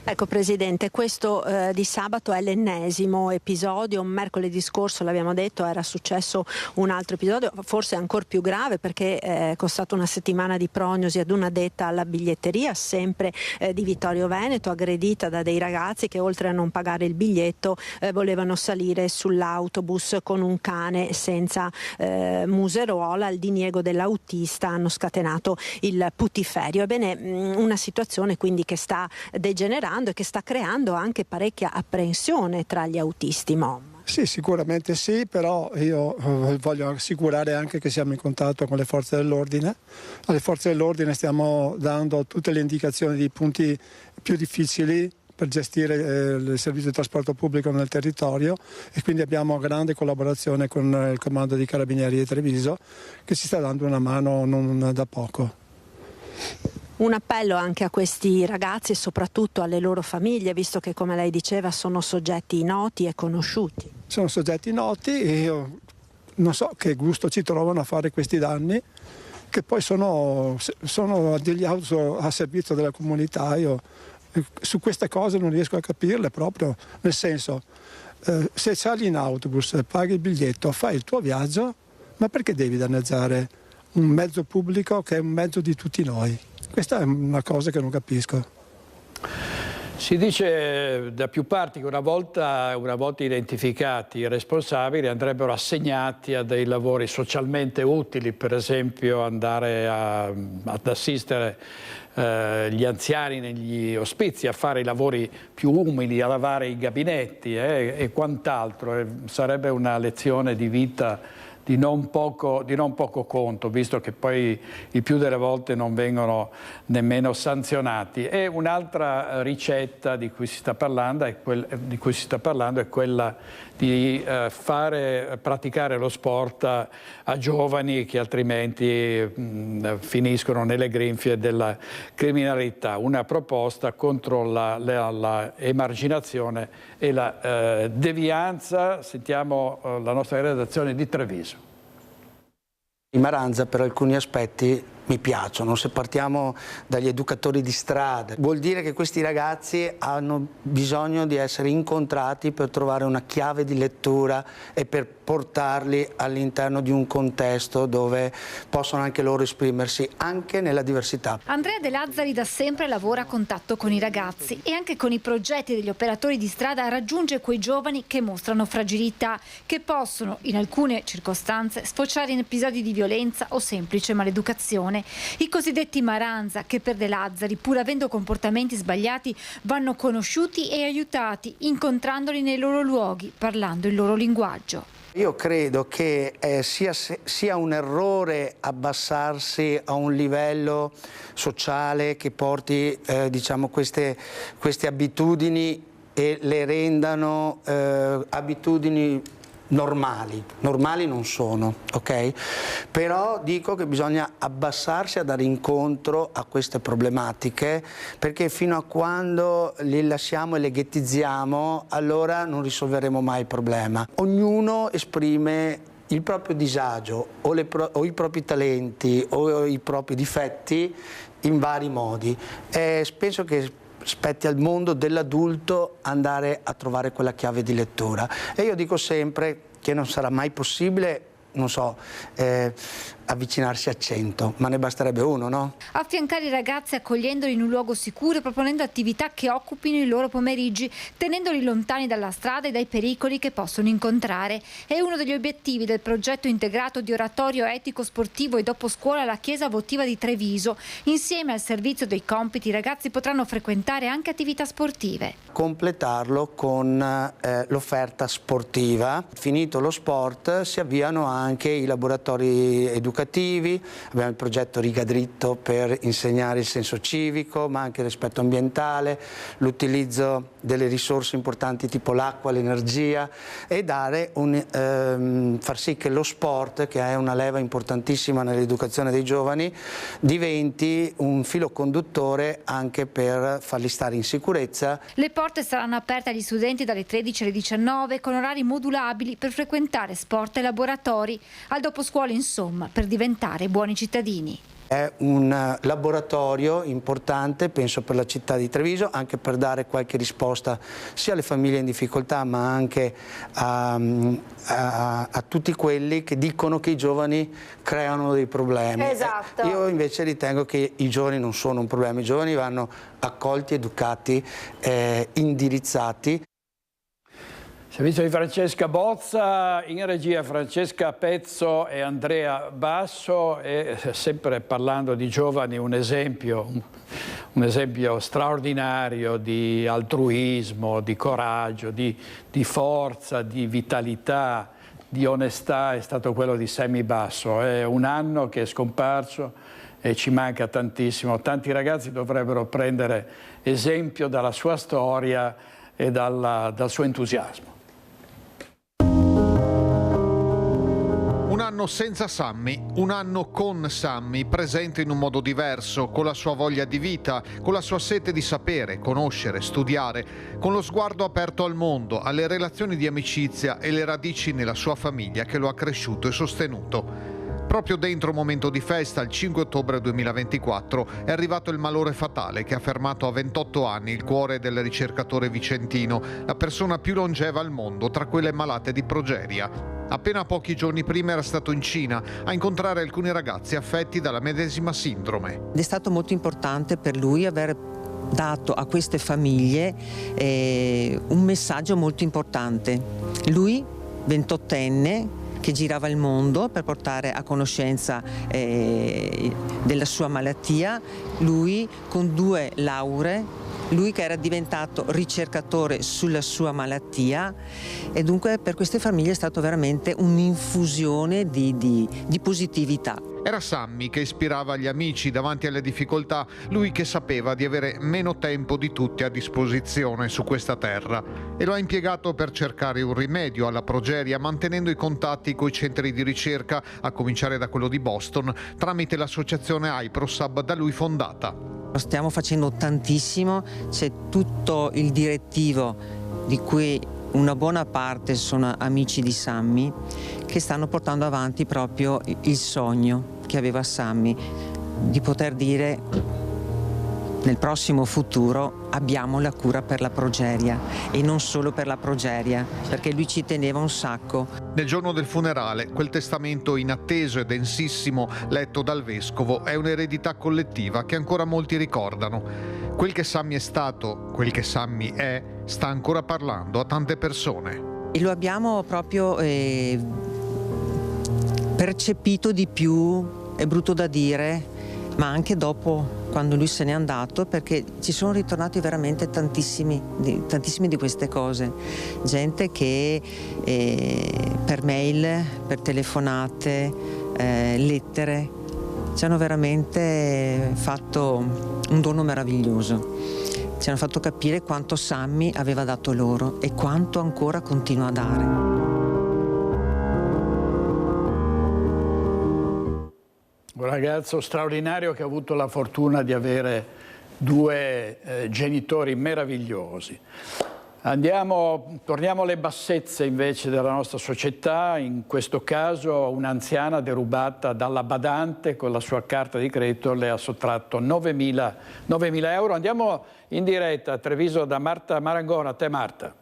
Ecco, presidente, questo di sabato è l'ennesimo episodio. Mercoledì scorso, l'abbiamo detto, era successo un altro episodio, forse ancora più grave, perché è costato una settimana di prognosi ad una addetta alla biglietteria, sempre di Vittorio Veneto, aggredita da dei ragazzi che, oltre a non pagare il biglietto, volevano salire sull'autobus con un cane senza museruola. Al diniego dell'autista hanno scatenato il putiferio. Ebbene, una situazione quindi che sta degenerando e che sta creando anche parecchia apprensione tra gli autisti MOM. Sì, sicuramente sì, però io voglio assicurare anche che siamo in contatto con le forze dell'ordine. Alle forze dell'ordine stiamo dando tutte le indicazioni dei punti più difficili per gestire il servizio di trasporto pubblico nel territorio, e quindi abbiamo grande collaborazione con il comando dei Carabinieri di Treviso, che ci sta dando una mano non da poco. Un appello anche a questi ragazzi e soprattutto alle loro famiglie, visto che, come lei diceva, sono soggetti noti e conosciuti. Sono soggetti noti e io non so che gusto ci trovano a fare questi danni, che poi sono degli auto a servizio della comunità. Io su queste cose non riesco a capirle proprio, nel senso, se sali in autobus, paghi il biglietto, fai il tuo viaggio, ma perché devi danneggiare un mezzo pubblico che è un mezzo di tutti noi? Questa è una cosa che non capisco. Si dice da più parti che una volta identificati i responsabili andrebbero assegnati a dei lavori socialmente utili, per esempio andare ad assistere gli anziani negli ospizi, a fare i lavori più umili, a lavare i gabinetti e quant'altro. Sarebbe una lezione di vita di non poco conto, visto che poi il più delle volte non vengono nemmeno sanzionati. E un'altra ricetta di cui si sta parlando è quella di praticare lo sport a giovani che altrimenti finiscono nelle grinfie della criminalità. Una proposta contro la emarginazione e la devianza. Sentiamo la nostra redazione di Treviso. Maranza per alcuni aspetti mi piacciono. Se partiamo dagli educatori di strada, vuol dire che questi ragazzi hanno bisogno di essere incontrati per trovare una chiave di lettura e per portarli all'interno di un contesto dove possono anche loro esprimersi, anche nella diversità. Andrea De Lazzari da sempre lavora a contatto con i ragazzi e anche con i progetti degli operatori di strada raggiunge quei giovani che mostrano fragilità, che possono in alcune circostanze sfociare in episodi di violenza o semplice maleducazione. I cosiddetti Maranza, che per De Lazzari, pur avendo comportamenti sbagliati, vanno conosciuti e aiutati, incontrandoli nei loro luoghi, parlando il loro linguaggio. Io credo che sia un errore abbassarsi a un livello sociale che porti diciamo queste abitudini e le rendano abitudini normali non sono, ok? Però dico che bisogna abbassarsi a dare incontro a queste problematiche, perché fino a quando li lasciamo e le ghettizziamo, allora non risolveremo mai il problema. Ognuno esprime il proprio disagio o i propri talenti o i propri difetti in vari modi. Penso che spetti al mondo dell'adulto andare a trovare quella chiave di lettura. E io dico sempre che non sarà mai possibile, non so, avvicinarsi a 100, ma ne basterebbe uno, no? Affiancare i ragazzi accogliendoli in un luogo sicuro e proponendo attività che occupino i loro pomeriggi, tenendoli lontani dalla strada e dai pericoli che possono incontrare. È uno degli obiettivi del progetto integrato di oratorio etico sportivo e dopo scuola alla Chiesa Votiva di Treviso. Insieme al servizio dei compiti i ragazzi potranno frequentare anche attività sportive. Completarlo con l'offerta sportiva. Finito lo sport si avviano anche i laboratori educativi. Abbiamo il progetto Riga Dritto per insegnare il senso civico, ma anche il rispetto ambientale, l'utilizzo delle risorse importanti tipo l'acqua, l'energia, e far sì che lo sport, che è una leva importantissima nell'educazione dei giovani, diventi un filo conduttore anche per farli stare in sicurezza. Le porte saranno aperte agli studenti dalle 13 alle 19 con orari modulabili per frequentare sport e laboratori. Al doposcuola, insomma, per diventare buoni cittadini. È un laboratorio importante, penso, per la città di Treviso, anche per dare qualche risposta sia alle famiglie in difficoltà, ma anche a tutti quelli che dicono che i giovani creano dei problemi. Esatto. Io invece ritengo che i giovani non sono un problema, i giovani vanno accolti, educati, indirizzati. Servizio di Francesca Bozza, in regia Francesca Pezzo e Andrea Basso, e sempre parlando di giovani un esempio straordinario di altruismo, di coraggio, di forza, di vitalità, di onestà è stato quello di Sammy Basso. È un anno che è scomparso e ci manca tantissimo. Tanti ragazzi dovrebbero prendere esempio dalla sua storia e dal suo entusiasmo. Un anno senza Sammy, un anno con Sammy, presente in un modo diverso, con la sua voglia di vita, con la sua sete di sapere, conoscere, studiare, con lo sguardo aperto al mondo, alle relazioni di amicizia e le radici nella sua famiglia che lo ha cresciuto e sostenuto. Proprio dentro un momento di festa, il 5 ottobre 2024, è arrivato il malore fatale che ha fermato a 28 anni il cuore del ricercatore vicentino, la persona più longeva al mondo tra quelle malate di progeria. Appena pochi giorni prima era stato in Cina a incontrare alcuni ragazzi affetti dalla medesima sindrome. Ed è stato molto importante per lui aver dato a queste famiglie un messaggio molto importante. Lui, 28enne, che girava il mondo per portare a conoscenza della sua malattia, lui con 2 lauree, lui che era diventato ricercatore sulla sua malattia, e dunque per queste famiglie è stato veramente un'infusione di positività. Era Sammy che ispirava gli amici davanti alle difficoltà, lui che sapeva di avere meno tempo di tutti a disposizione su questa terra e lo ha impiegato per cercare un rimedio alla progeria, mantenendo i contatti coi centri di ricerca, a cominciare da quello di Boston, tramite l'associazione IPROSAB da lui fondata. Stiamo facendo tantissimo, c'è tutto il direttivo di cui una buona parte sono amici di Sammy che stanno portando avanti proprio il sogno che aveva Sammy di poter dire nel prossimo futuro abbiamo la cura per la progeria, e non solo per la progeria, perché lui ci teneva un sacco. Nel giorno del funerale, quel testamento inatteso e densissimo letto dal vescovo è un'eredità collettiva che ancora molti ricordano. Quel che Sammy è stato, quel che Sammy è, sta ancora parlando a tante persone. E lo abbiamo proprio percepito di più, è brutto da dire, ma anche dopo, quando lui se n'è andato, perché ci sono ritornati veramente tantissimi di queste cose. Gente che per mail, per telefonate, lettere, ci hanno veramente fatto un dono meraviglioso. Ci hanno fatto capire quanto Sammy aveva dato loro e quanto ancora continua a dare. Un ragazzo straordinario che ha avuto la fortuna di avere 2 genitori meravigliosi. Torniamo alle bassezze invece della nostra società, in questo caso un'anziana derubata dalla badante con la sua carta di credito le ha sottratto 9.000 euro. Andiamo in diretta a Treviso da Marta Marangona. A te Marta.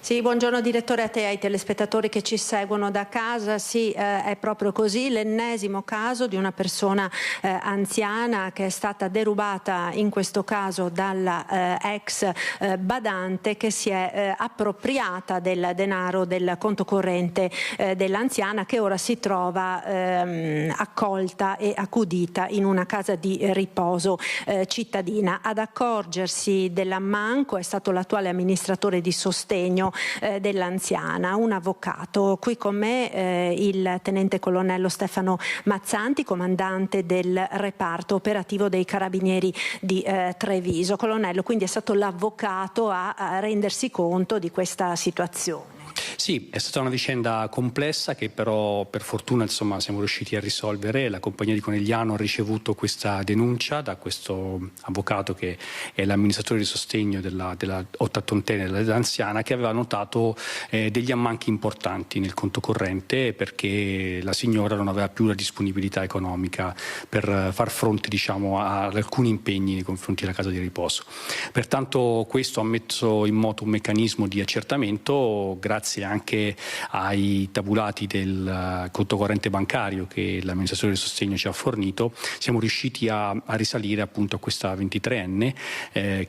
Sì, buongiorno direttore, a te e ai telespettatori che ci seguono da casa. Sì, è proprio così, l'ennesimo caso di una persona anziana che è stata derubata in questo caso dalla ex badante che si è appropriata del denaro del conto corrente dell'anziana, che ora si trova accolta e accudita in una casa di riposo cittadina. Ad accorgersi dell'ammanco è stato l'attuale amministratore di sostegno dell'anziana, un avvocato. Qui con me il tenente colonnello Stefano Mazzanti, comandante del reparto operativo dei Carabinieri di Treviso. Colonnello, quindi è stato l'avvocato a rendersi conto di questa situazione. Sì, è stata una vicenda complessa che però per fortuna siamo riusciti a risolvere. La compagnia di Conegliano ha ricevuto questa denuncia da questo avvocato che è l'amministratore di sostegno della 88enne dell'anziana, che aveva notato degli ammanchi importanti nel conto corrente perché la signora non aveva più la disponibilità economica per far fronte ad alcuni impegni nei confronti della casa di riposo. Pertanto questo ha messo in moto un meccanismo di accertamento grazie anche ai tabulati del conto corrente bancario che l'amministratore del sostegno ci ha fornito. Siamo riusciti a risalire appunto a questa 23enne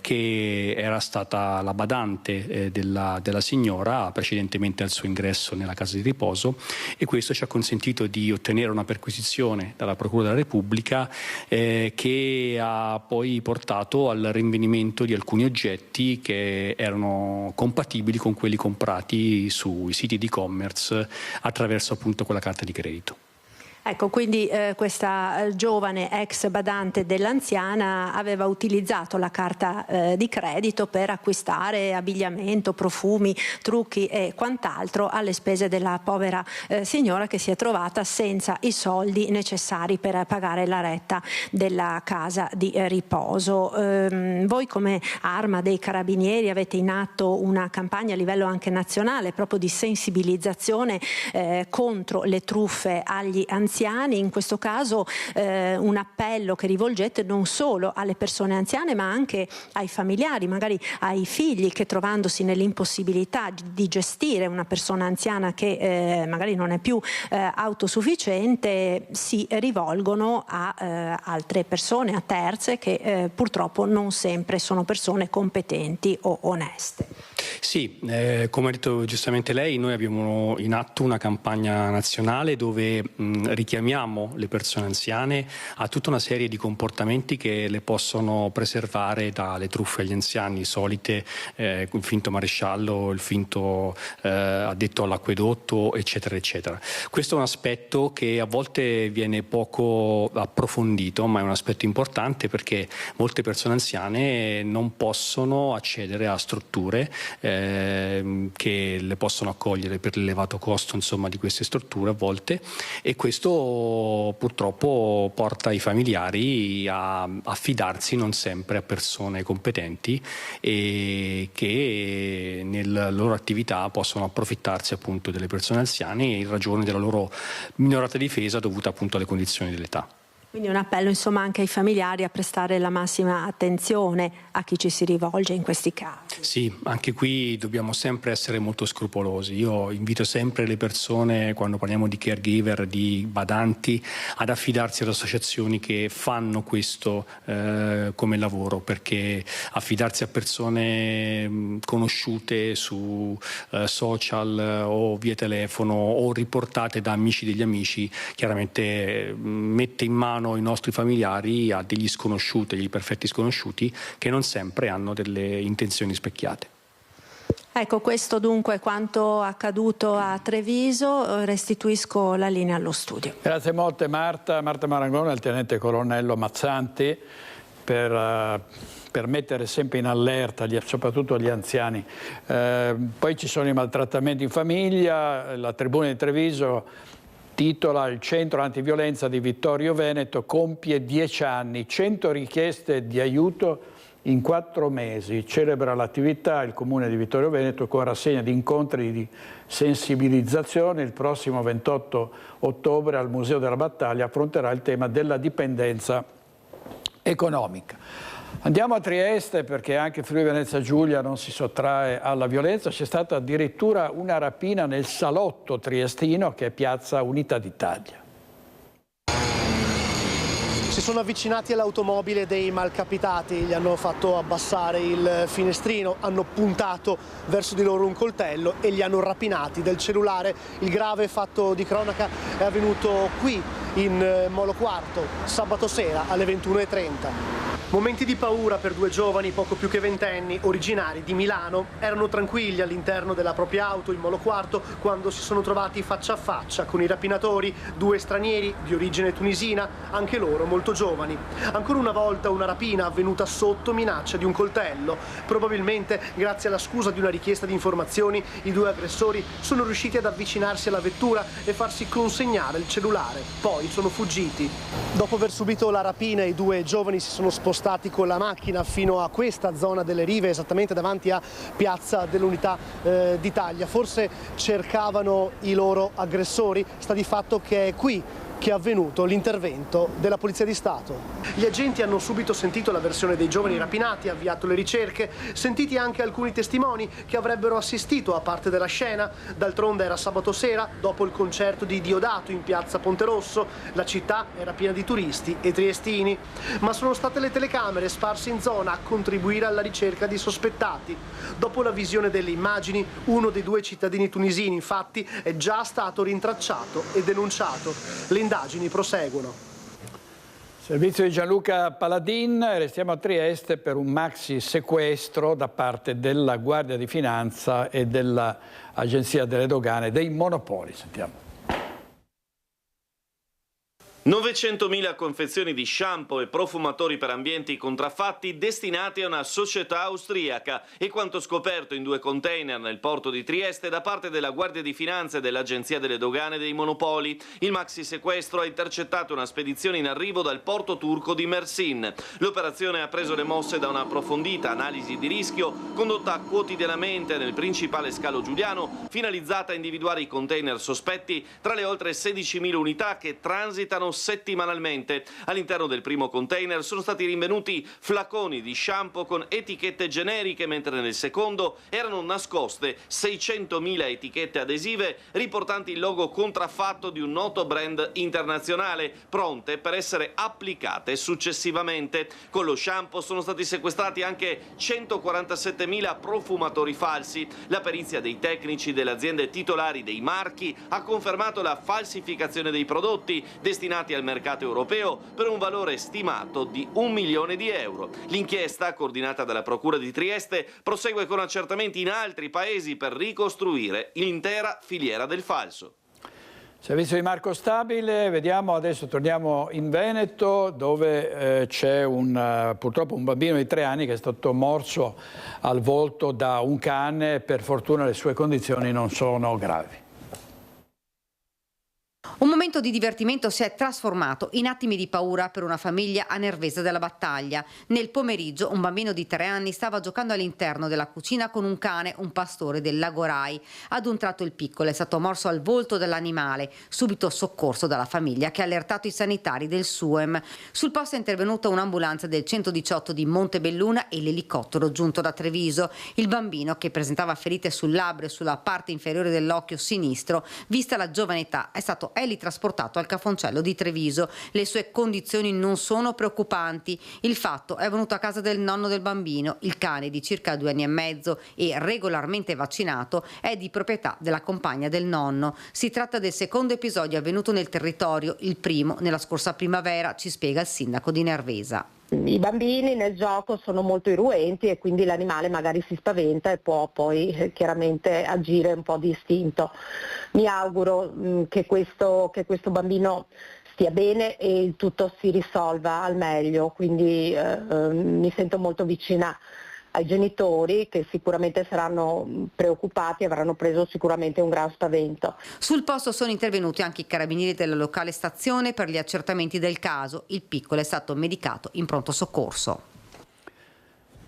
che era stata la badante della signora precedentemente al suo ingresso nella casa di riposo, e questo ci ha consentito di ottenere una perquisizione dalla Procura della Repubblica che ha poi portato al rinvenimento di alcuni oggetti che erano compatibili con quelli comprati sui siti di e-commerce attraverso appunto quella carta di credito. Ecco, quindi questa giovane ex badante dell'anziana aveva utilizzato la carta di credito per acquistare abbigliamento, profumi, trucchi e quant'altro alle spese della povera signora che si è trovata senza i soldi necessari per pagare la retta della casa di riposo. Voi come Arma dei Carabinieri avete in atto una campagna a livello anche nazionale proprio di sensibilizzazione contro le truffe agli anziani. In questo caso un appello che rivolgete non solo alle persone anziane ma anche ai familiari, magari ai figli che trovandosi nell'impossibilità di gestire una persona anziana che magari non è più autosufficiente, si rivolgono a altre persone, a terze che purtroppo non sempre sono persone competenti o oneste. Sì, come ha detto giustamente lei, noi abbiamo in atto una campagna nazionale dove richiamiamo le persone anziane a tutta una serie di comportamenti che le possono preservare dalle truffe agli anziani solite, il finto maresciallo, il finto addetto all'acquedotto, eccetera, eccetera. Questo è un aspetto che a volte viene poco approfondito, ma è un aspetto importante perché molte persone anziane non possono accedere a strutture che le possono accogliere per l'elevato costo, insomma, di queste strutture a volte, e questo purtroppo porta i familiari a affidarsi non sempre a persone competenti e che nella loro attività possono approfittarsi appunto delle persone anziane in ragione della loro minorata difesa dovuta appunto alle condizioni dell'età. Quindi un appello insomma anche ai familiari a prestare la massima attenzione a chi ci si rivolge in questi casi. Sì, anche qui dobbiamo sempre essere molto scrupolosi. Io invito sempre le persone, quando parliamo di caregiver, di badanti, ad affidarsi ad associazioni che fanno questo come lavoro, perché affidarsi a persone conosciute su social o via telefono o riportate da amici degli amici chiaramente mette in mano i nostri familiari a degli sconosciuti, degli perfetti sconosciuti che non sempre hanno delle intenzioni specchiate. Ecco, questo dunque è quanto accaduto a Treviso. Restituisco la linea allo studio. Grazie molte Marta Marangoni, al tenente colonnello Mazzanti per mettere sempre in allerta soprattutto gli anziani. Poi ci sono i maltrattamenti in famiglia. La Tribuna di Treviso titola: il centro antiviolenza di Vittorio Veneto compie 10 anni, 100 richieste di aiuto in 4 mesi. Celebra l'attività il Comune di Vittorio Veneto con rassegna di incontri di sensibilizzazione. Il prossimo 28 ottobre al Museo della Battaglia affronterà il tema della dipendenza economica. Andiamo a Trieste perché anche Friuli Venezia Giulia non si sottrae alla violenza. C'è stata addirittura una rapina nel salotto triestino che è Piazza Unità d'Italia. Si sono avvicinati all'automobile dei malcapitati, gli hanno fatto abbassare il finestrino, hanno puntato verso di loro un coltello e li hanno rapinati del cellulare. Il grave fatto di cronaca è avvenuto qui in Molo Quarto, sabato sera alle 21:30. Momenti di paura per 2 giovani poco più che ventenni, originari di Milano. Erano tranquilli all'interno della propria auto in Molo Quarto quando si sono trovati faccia a faccia con i rapinatori, 2 stranieri di origine tunisina, anche loro molto giovani. Ancora una volta una rapina avvenuta sotto minaccia di un coltello. Probabilmente grazie alla scusa di una richiesta di informazioni i 2 aggressori sono riusciti ad avvicinarsi alla vettura e farsi consegnare il cellulare. Poi sono fuggiti. Dopo aver subito la rapina i 2 giovani si sono spostati con la macchina fino a questa zona delle Rive, esattamente davanti a Piazza dell'Unità d'Italia. Forse cercavano i loro aggressori, sta di fatto che è qui che è avvenuto l'intervento della Polizia di Stato. Gli agenti hanno subito sentito la versione dei giovani rapinati, avviato le ricerche, sentiti anche alcuni testimoni che avrebbero assistito a parte della scena. D'altronde era sabato sera, dopo il concerto di Diodato in piazza Ponte Rosso. La città era piena di turisti e triestini, ma sono state le telecamere sparse in zona a contribuire alla ricerca di sospettati. Dopo la visione delle immagini, uno dei 2 cittadini tunisini infatti è già stato rintracciato e denunciato. Le indagini proseguono. Servizio di Gianluca Paladin, restiamo a Trieste per un maxi sequestro da parte della Guardia di Finanza e dell'Agenzia delle Dogane dei Monopoli. Sentiamo. 900.000 confezioni di shampoo e profumatori per ambienti contraffatti destinati a una società austriaca e quanto scoperto in 2 container nel porto di Trieste da parte della Guardia di Finanza e dell'Agenzia delle Dogane e dei Monopoli. Il maxi sequestro ha intercettato una spedizione in arrivo dal porto turco di Mersin. L'operazione ha preso le mosse da un'approfondita analisi di rischio condotta quotidianamente nel principale scalo giuliano, finalizzata a individuare i container sospetti tra le oltre 16.000 unità che transitano settimanalmente. All'interno del primo container sono stati rinvenuti flaconi di shampoo con etichette generiche, mentre nel secondo erano nascoste 600.000 etichette adesive riportanti il logo contraffatto di un noto brand internazionale, pronte per essere applicate successivamente. Con lo shampoo sono stati sequestrati anche 147.000 profumatori falsi. La perizia dei tecnici delle aziende titolari dei marchi ha confermato la falsificazione dei prodotti destinati al mercato europeo per un valore stimato di 1 milione di euro. L'inchiesta, coordinata dalla Procura di Trieste, prosegue con accertamenti in altri paesi per ricostruire l'intera filiera del falso. Servizio di Marco Stabile, vediamo adesso, torniamo in Veneto dove c'è purtroppo un bambino di 3 anni che è stato morso al volto da un cane. Per fortuna le sue condizioni non sono gravi. Un momento di divertimento si è trasformato in attimi di paura per una famiglia a Nervesa della Battaglia. Nel pomeriggio un bambino di 3 anni stava giocando all'interno della cucina con un cane, un pastore del Lago Rai. Ad un tratto il piccolo è stato morso al volto dall'animale, subito soccorso dalla famiglia che ha allertato i sanitari del SUEM. Sul posto è intervenuta un'ambulanza del 118 di Montebelluna e l'elicottero giunto da Treviso. Il bambino, che presentava ferite sul labbro e sulla parte inferiore dell'occhio sinistro, vista la giovane età, è stato trasportato al Cafoncello di Treviso. Le sue condizioni non sono preoccupanti. Il fatto è venuto a casa del nonno del bambino. Il cane, di circa 2 anni e mezzo e regolarmente vaccinato, è di proprietà della compagna del nonno. Si tratta del secondo episodio avvenuto nel territorio, il primo nella scorsa primavera, ci spiega il sindaco di Nervesa. I bambini nel gioco sono molto irruenti e quindi l'animale magari si spaventa e può poi chiaramente agire un po' di istinto. Mi auguro che questo bambino stia bene e il tutto si risolva al meglio, quindi mi sento molto vicina ai genitori che sicuramente saranno preoccupati e avranno preso sicuramente un gran spavento. Sul posto sono intervenuti anche i carabinieri della locale stazione per gli accertamenti del caso. Il piccolo è stato medicato in pronto soccorso.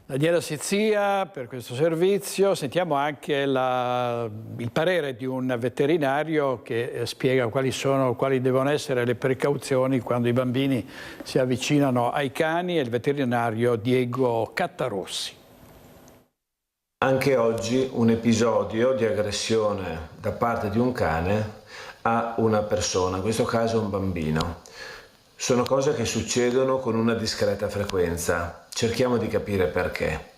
Daniela Sizia per questo servizio. Sentiamo anche il parere di un veterinario che spiega quali devono essere le precauzioni quando i bambini si avvicinano ai cani. È il veterinario Diego Cattarossi. Anche oggi un episodio di aggressione da parte di un cane a una persona, in questo caso un bambino. Sono cose che succedono con una discreta frequenza. Cerchiamo di capire perché.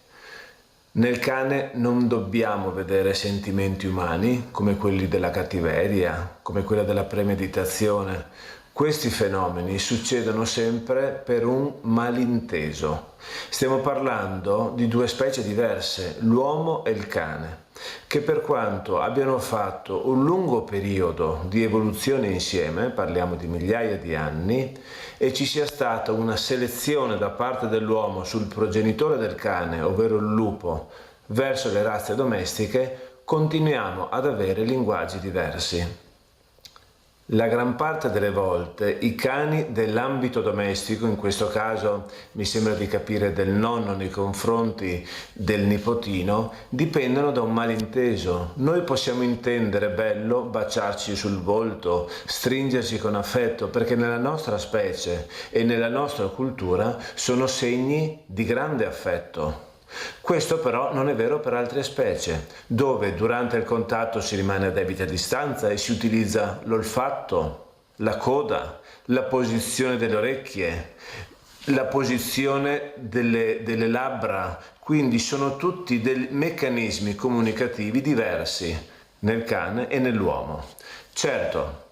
Nel cane non dobbiamo vedere sentimenti umani come quelli della cattiveria, come quella della premeditazione. Questi fenomeni succedono sempre per un malinteso. Stiamo parlando di 2 specie diverse, l'uomo e il cane, che per quanto abbiano fatto un lungo periodo di evoluzione insieme, parliamo di migliaia di anni, e ci sia stata una selezione da parte dell'uomo sul progenitore del cane, ovvero il lupo, verso le razze domestiche, continuiamo ad avere linguaggi diversi. La gran parte delle volte i cani dell'ambito domestico, in questo caso mi sembra di capire del nonno nei confronti del nipotino, dipendono da un malinteso. Noi possiamo intendere bello baciarci sul volto, stringerci con affetto, perché nella nostra specie e nella nostra cultura sono segni di grande affetto. Questo però non è vero per altre specie, dove durante il contatto si rimane a debita distanza e si utilizza l'olfatto, la coda, la posizione delle orecchie, la posizione delle labbra, quindi sono tutti dei meccanismi comunicativi diversi nel cane e nell'uomo. Certo,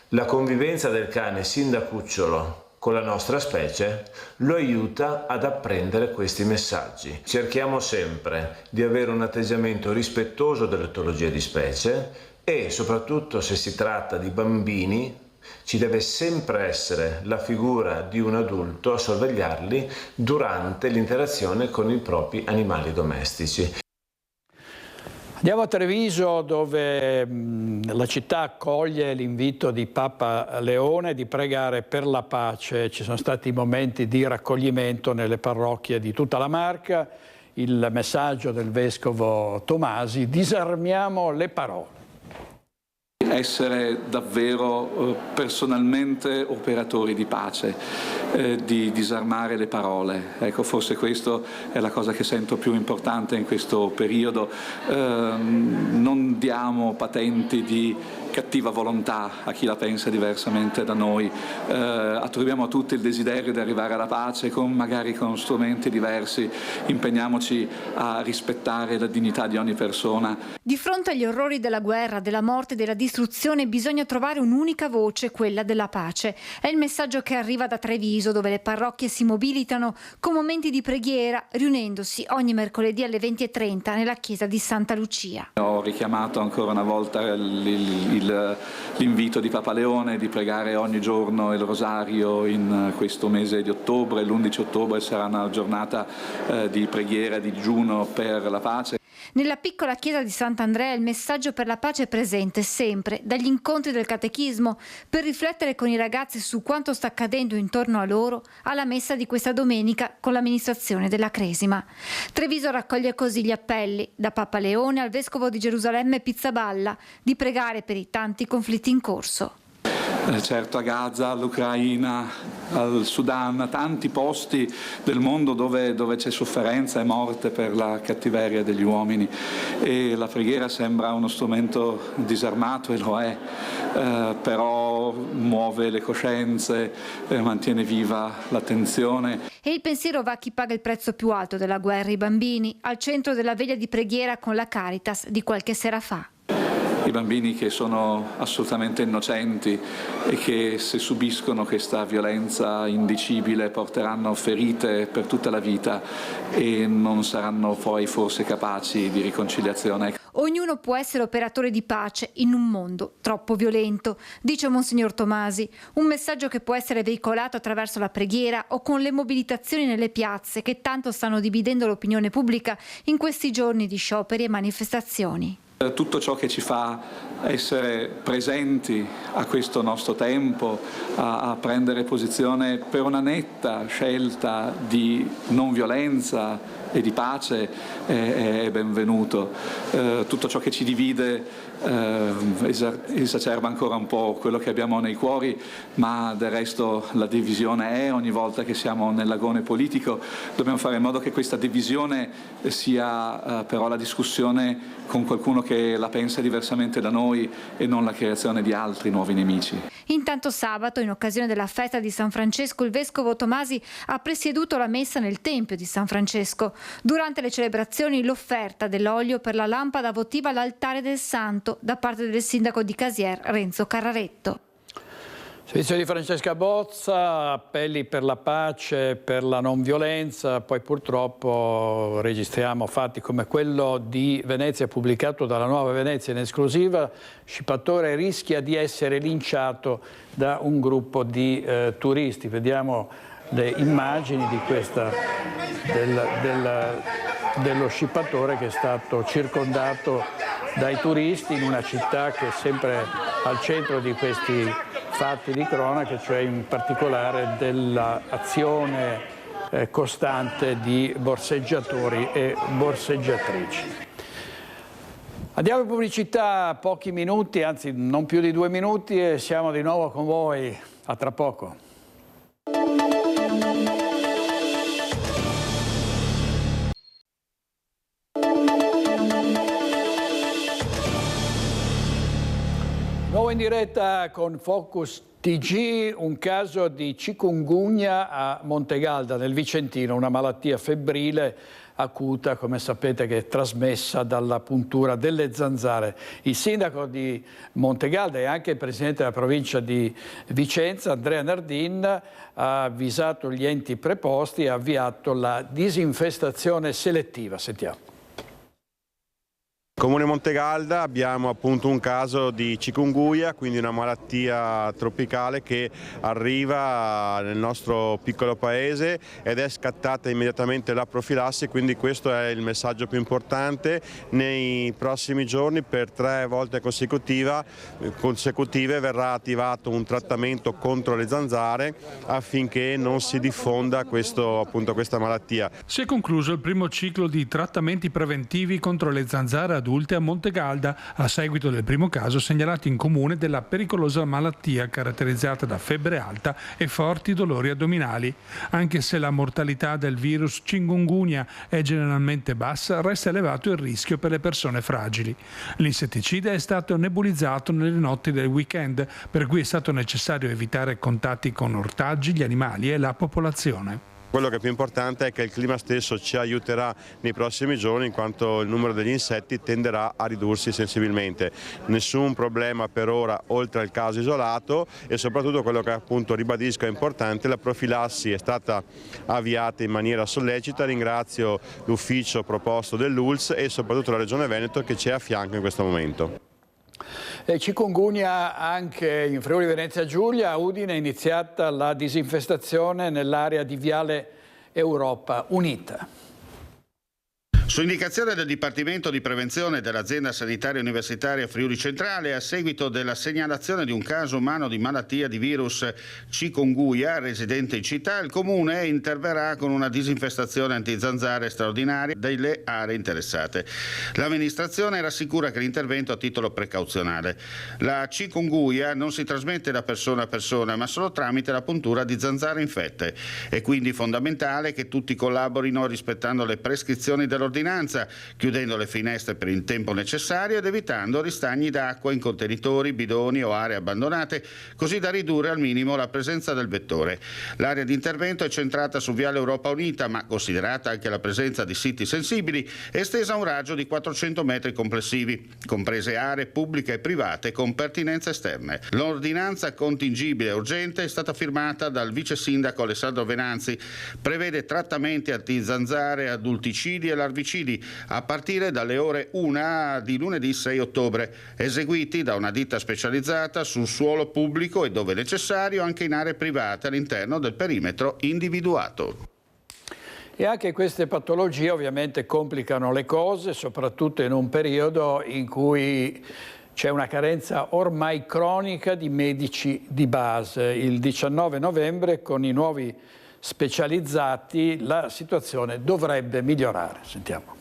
la convivenza del cane sin da cucciolo con la nostra specie lo aiuta ad apprendere questi messaggi. Cerchiamo sempre di avere un atteggiamento rispettoso dell'etologia di specie e soprattutto se si tratta di bambini Ci deve sempre essere la figura di un adulto a sorvegliarli durante l'interazione con i propri animali domestici. Andiamo a Treviso, dove la città accoglie l'invito di Papa Leone di pregare per la pace. Ci sono stati momenti di raccoglimento nelle parrocchie di tutta la Marca. Il messaggio del vescovo Tomasi: disarmiamo le parole. Essere davvero personalmente operatori di pace, di disarmare le parole. Ecco, forse questa è la cosa che sento più importante in questo periodo. Non diamo patenti di cattiva volontà a chi la pensa diversamente da noi. Attribuiamo a tutti il desiderio di arrivare alla pace, magari con strumenti diversi. Impegniamoci a rispettare la dignità di ogni persona. Di fronte agli orrori della guerra, della morte e della distruzione bisogna trovare un'unica voce, quella della pace. È il messaggio che arriva da Treviso, dove le parrocchie si mobilitano con momenti di preghiera, riunendosi ogni mercoledì alle 20:30 nella chiesa di Santa Lucia. Ho richiamato ancora una volta l'invito di Papa Leone di pregare ogni giorno il rosario in questo mese di ottobre. L'11 ottobre sarà una giornata di preghiera, di digiuno per la pace. Nella piccola chiesa di Sant'Andrea il messaggio per la pace è presente sempre, dagli incontri del catechismo, per riflettere con i ragazzi su quanto sta accadendo intorno a loro, alla messa di questa domenica con l'amministrazione della Cresima. Treviso raccoglie così gli appelli, da Papa Leone al vescovo di Gerusalemme Pizzaballa, di pregare per i tanti conflitti in corso. Certo, a Gaza, all'Ucraina, al Sudan, a tanti posti del mondo dove c'è sofferenza e morte per la cattiveria degli uomini, e la preghiera sembra uno strumento disarmato, e lo è, però muove le coscienze, mantiene viva l'attenzione. E il pensiero va a chi paga il prezzo più alto della guerra, i bambini, al centro della veglia di preghiera con la Caritas di qualche sera fa. I bambini che sono assolutamente innocenti e che, se subiscono questa violenza indicibile, porteranno ferite per tutta la vita e non saranno poi forse capaci di riconciliazione. Ognuno può essere operatore di pace in un mondo troppo violento, dice Monsignor Tomasi, un messaggio che può essere veicolato attraverso la preghiera o con le mobilitazioni nelle piazze che tanto stanno dividendo l'opinione pubblica in questi giorni di scioperi e manifestazioni. Tutto ciò che ci fa essere presenti a questo nostro tempo, a prendere posizione per una netta scelta di non violenza e di pace è benvenuto. Tutto ciò che ci divide esacerba ancora un po' quello che abbiamo nei cuori, ma del resto la divisione è, ogni volta che siamo nell'agone politico dobbiamo fare in modo che questa divisione sia però la discussione con qualcuno che la pensa diversamente da noi e non la creazione di altri nuovi nemici. Intanto sabato, in occasione della festa di San Francesco, il vescovo Tomasi ha presieduto la messa nel Tempio di San Francesco. Durante le celebrazioni l'offerta dell'olio per la lampada votiva all'altare del Santo da parte del sindaco di Casier, Renzo Carraretto. Servizio di Francesca Bozza, appelli per la pace, per la non violenza, poi purtroppo registriamo fatti come quello di Venezia pubblicato dalla Nuova Venezia in esclusiva. Scippatore rischia di essere linciato da un gruppo di turisti. Vediamo le immagini di dello scippatore che è stato circondato dai turisti in una città che è sempre al centro di questi fatti di cronaca, cioè in particolare dell'azione costante di borseggiatori e borseggiatrici. Andiamo in pubblicità, pochi minuti, anzi non più di 2 minuti, e siamo di nuovo con voi. A tra poco. Nuovo in diretta con Focus TG, un caso di chikungunya a Montegalda, nel Vicentino, una malattia febbrile acuta, come sapete, che è trasmessa dalla puntura delle zanzare. Il sindaco di Montegalda e anche il presidente della provincia di Vicenza, Andrea Nardin, ha avvisato gli enti preposti e ha avviato la disinfestazione selettiva. Sentiamo. Comune Montegalda abbiamo appunto un caso di chikungunya, quindi una malattia tropicale che arriva nel nostro piccolo paese ed è scattata immediatamente la profilassi, quindi questo è il messaggio più importante. Nei prossimi giorni per 3 volte consecutive verrà attivato un trattamento contro le zanzare affinché non si diffonda questa malattia. Si è concluso il primo ciclo di trattamenti preventivi contro le zanzare adulte a Montegalda a seguito del primo caso segnalato in comune della pericolosa malattia caratterizzata da febbre alta e forti dolori addominali. Anche se la mortalità del virus chikungunya è generalmente bassa, resta elevato il rischio per le persone fragili. L'insetticida è stato nebulizzato nelle notti del weekend, per cui è stato necessario evitare contatti con ortaggi, gli animali e la popolazione. Quello che è più importante è che il clima stesso ci aiuterà nei prossimi giorni, in quanto il numero degli insetti tenderà a ridursi sensibilmente. Nessun problema per ora oltre al caso isolato e soprattutto quello che appunto ribadisco è importante, la profilassi è stata avviata in maniera sollecita. Ringrazio l'ufficio proposto dell'ULSS e soprattutto la Regione Veneto che ci è a fianco in questo momento. Chikungunya anche in Friuli Venezia Giulia. A Udine è iniziata la disinfestazione nell'area di Viale Europa Unita. Su indicazione del Dipartimento di Prevenzione dell'Azienda Sanitaria Universitaria Friuli Centrale, a seguito della segnalazione di un caso umano di malattia di virus chikungunya residente in città, il Comune interverrà con una disinfestazione antizanzare straordinaria delle aree interessate. L'amministrazione rassicura che l'intervento a titolo precauzionale. La chikungunya non si trasmette da persona a persona, ma solo tramite la puntura di zanzare infette. È quindi fondamentale che tutti collaborino rispettando le prescrizioni dell'ordinanza, chiudendo le finestre per il tempo necessario ed evitando ristagni d'acqua in contenitori, bidoni o aree abbandonate, così da ridurre al minimo la presenza del vettore. L'area di intervento è centrata su Viale Europa Unita, ma considerata anche la presenza di siti sensibili, è estesa a un raggio di 400 metri complessivi, comprese aree pubbliche e private con pertinenze esterne. L'ordinanza contingibile e urgente è stata firmata dal vice sindaco Alessandro Venanzi, prevede trattamenti antizanzare, adulticidi e larvicidi a partire dalle ore 1 di lunedì 6 ottobre, eseguiti da una ditta specializzata sul suolo pubblico e, dove necessario, anche in aree private all'interno del perimetro individuato. E anche queste patologie ovviamente complicano le cose, soprattutto in un periodo in cui c'è una carenza ormai cronica di medici di base. Il 19 novembre, con i nuovi specializzati, la situazione dovrebbe migliorare. Sentiamo.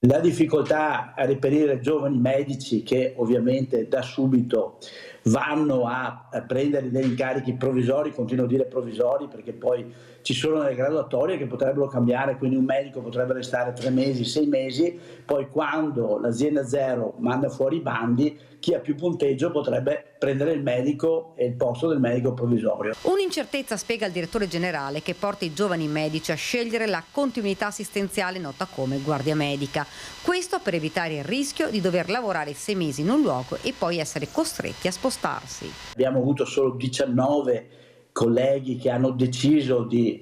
La difficoltà a reperire giovani medici che ovviamente da subito vanno a prendere degli incarichi provvisori, continuo a dire provvisori perché poi ci sono delle graduatorie che potrebbero cambiare, quindi un medico potrebbe restare 3 mesi, 6 mesi, poi quando l'azienda zero manda fuori i bandi, chi ha più punteggio potrebbe prendere il medico e il posto del medico provvisorio. Un'incertezza, spiega il direttore generale, che porta i giovani medici a scegliere la continuità assistenziale nota come guardia medica. Questo per evitare il rischio di dover lavorare 6 mesi in un luogo e poi essere costretti a spostarsi. Abbiamo avuto solo 19 colleghi che hanno deciso di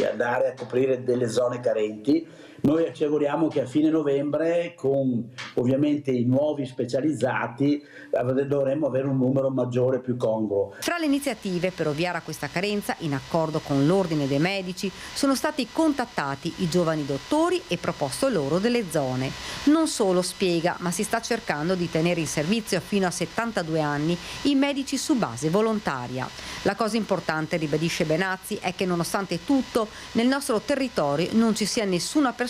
andare a coprire delle zone carenti. Noi ci auguriamo che a fine novembre, con ovviamente i nuovi specializzati, dovremmo avere un numero maggiore, più congruo. Fra le iniziative per ovviare a questa carenza, in accordo con l'Ordine dei Medici, sono stati contattati i giovani dottori e proposto loro delle zone. Non solo, spiega, ma si sta cercando di tenere in servizio fino a 72 anni i medici su base volontaria. La cosa importante, ribadisce Benazzi, è che nonostante tutto nel nostro territorio non ci sia nessuna persona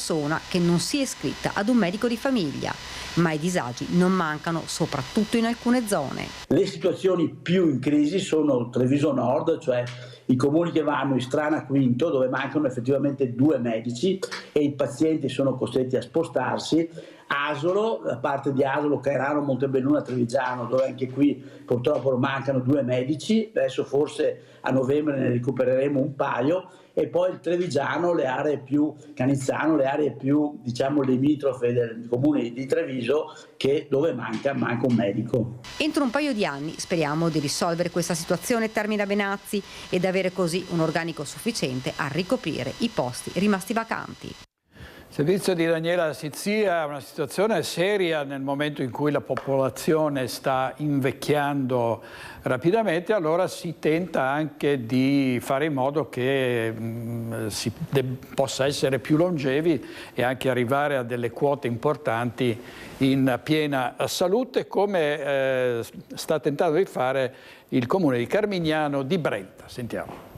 che non sia iscritta ad un medico di famiglia, ma i disagi non mancano, soprattutto in alcune zone. Le situazioni più in crisi sono Treviso Nord, cioè i comuni che vanno in Strana Quinto, dove mancano effettivamente 2 medici e i pazienti sono costretti a spostarsi. Asolo, la parte di Asolo, Cairano, Montebelluna, Trevigiano, dove anche qui purtroppo mancano 2 medici, adesso forse a novembre ne recupereremo un paio, e poi il Trevigiano, le aree più Canizzano, le aree più diciamo limitrofe del comune di Treviso, che dove manca un medico. Entro un paio di anni speriamo di risolvere questa situazione, termina Benazzi, ed avere così un organico sufficiente a ricoprire i posti rimasti vacanti. Il servizio di Daniela Sizia è una situazione seria nel momento in cui la popolazione sta invecchiando rapidamente, allora si tenta anche di fare in modo che possa essere più longevi e anche arrivare a delle quote importanti in piena salute, come sta tentando di fare il comune di Carmignano di Brenta. Sentiamo.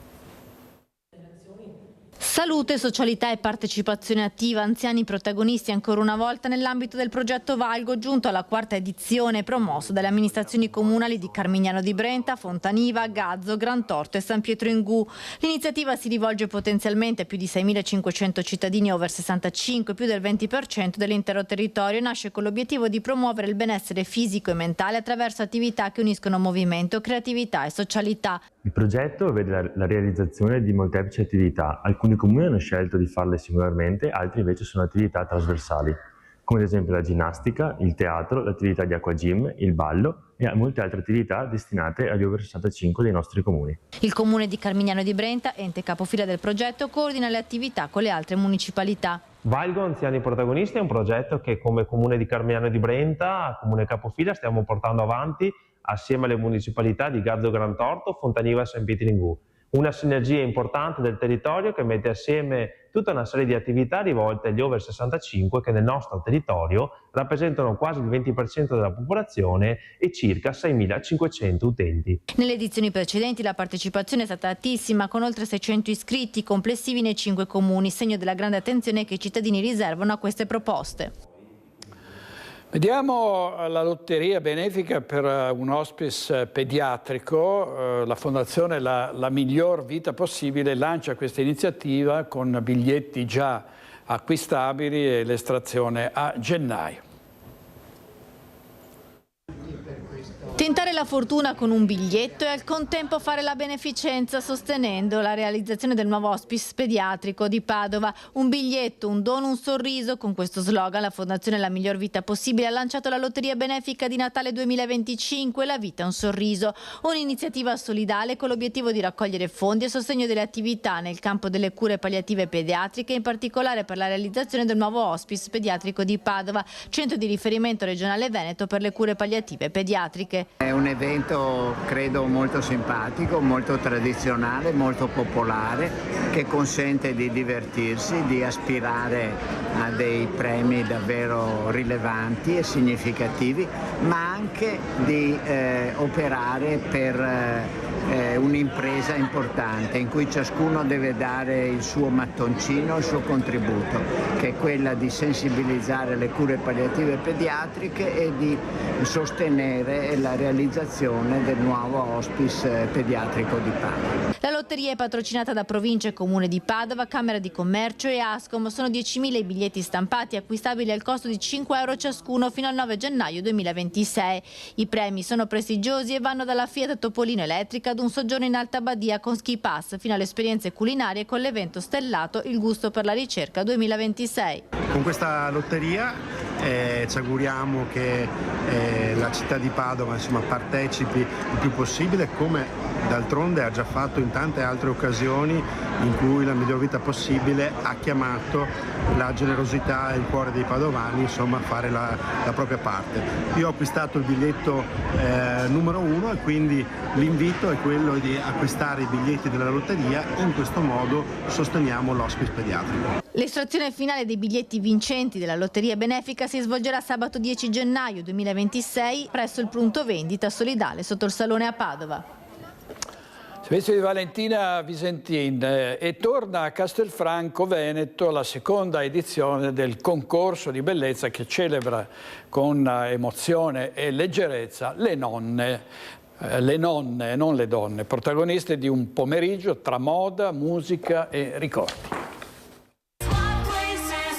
Salute, socialità e partecipazione attiva, anziani protagonisti ancora una volta nell'ambito del progetto Valgo, giunto alla 4ª edizione, promosso dalle amministrazioni comunali di Carmignano di Brenta, Fontaniva, Gazzo, Grantorto e San Pietro in Gu. L'iniziativa si rivolge potenzialmente a più di 6.500 cittadini over 65, più del 20% dell'intero territorio, e nasce con l'obiettivo di promuovere il benessere fisico e mentale attraverso attività che uniscono movimento, creatività e socialità. Il progetto vede la realizzazione di molteplici attività. Alcuni comuni hanno scelto di farle singolarmente, altri invece sono attività trasversali, come ad esempio la ginnastica, il teatro, l'attività di acquagym, il ballo e molte altre attività destinate agli over 65 dei nostri comuni. Il comune di Carmignano di Brenta, ente capofila del progetto, coordina le attività con le altre municipalità. Valgo Anziani Protagonisti è un progetto che come comune di Carmignano di Brenta, comune capofila, stiamo portando avanti assieme alle municipalità di Gazzo, Grantorto, Fontaniva e San Pietro in Gu. Una sinergia importante del territorio che mette assieme tutta una serie di attività rivolte agli over 65 che nel nostro territorio rappresentano quasi il 20% della popolazione e circa 6.500 utenti. Nelle edizioni precedenti la partecipazione è stata altissima, con oltre 600 iscritti complessivi nei 5 comuni, segno della grande attenzione che i cittadini riservano a queste proposte. Vediamo la lotteria benefica per un hospice pediatrico. La Fondazione La Miglior Vita Possibile lancia questa iniziativa con biglietti già acquistabili e l'estrazione a gennaio. Tentare la fortuna con un biglietto e al contempo fare la beneficenza sostenendo la realizzazione del nuovo hospice pediatrico di Padova. Un biglietto, un dono, un sorriso. Con questo slogan la Fondazione La Miglior Vita Possibile ha lanciato la lotteria benefica di Natale 2025, La Vita un Sorriso, un'iniziativa solidale con l'obiettivo di raccogliere fondi a sostegno delle attività nel campo delle cure palliative pediatriche, in particolare per la realizzazione del nuovo hospice pediatrico di Padova, centro di riferimento regionale veneto per le cure palliative pediatriche. È un evento credo molto simpatico, molto tradizionale, molto popolare, che consente di divertirsi, di aspirare a dei premi davvero rilevanti e significativi, ma anche di operare per un'impresa importante in cui ciascuno deve dare il suo mattoncino, il suo contributo, che è quella di sensibilizzare le cure palliative pediatriche e di sostenere la realizzazione del nuovo hospice pediatrico di Padova. La lotteria è patrocinata da Provincia e Comune di Padova, Camera di Commercio e Ascom. Sono 10.000 i biglietti stampati acquistabili al costo di 5 euro ciascuno fino al 9 gennaio 2026. I premi sono prestigiosi e vanno dalla Fiat Topolino elettrica ad un soggiorno in Alta Badia con ski pass fino alle esperienze culinarie con l'evento stellato Il Gusto per la Ricerca 2026. Con questa lotteria ci auguriamo che la città di Padova partecipi il più possibile, come d'altronde ha già fatto in tante altre occasioni in cui La Miglior Vita Possibile ha chiamato la generosità e il cuore dei padovani a fare la propria parte. Io ho acquistato il biglietto numero 1 e quindi l'invito è quello di acquistare i biglietti della lotteria. In questo modo sosteniamo l'hospice pediatrico. L'estrazione finale dei biglietti vincenti della lotteria benefica si svolgerà sabato 10 gennaio 2026 presso il punto vendita solidale sotto il Salone a Padova. Servizio di Valentina Visentin e torna a Castelfranco Veneto la seconda edizione del concorso di bellezza che celebra con emozione e leggerezza le nonne, non le donne, protagoniste di un pomeriggio tra moda, musica e ricordi.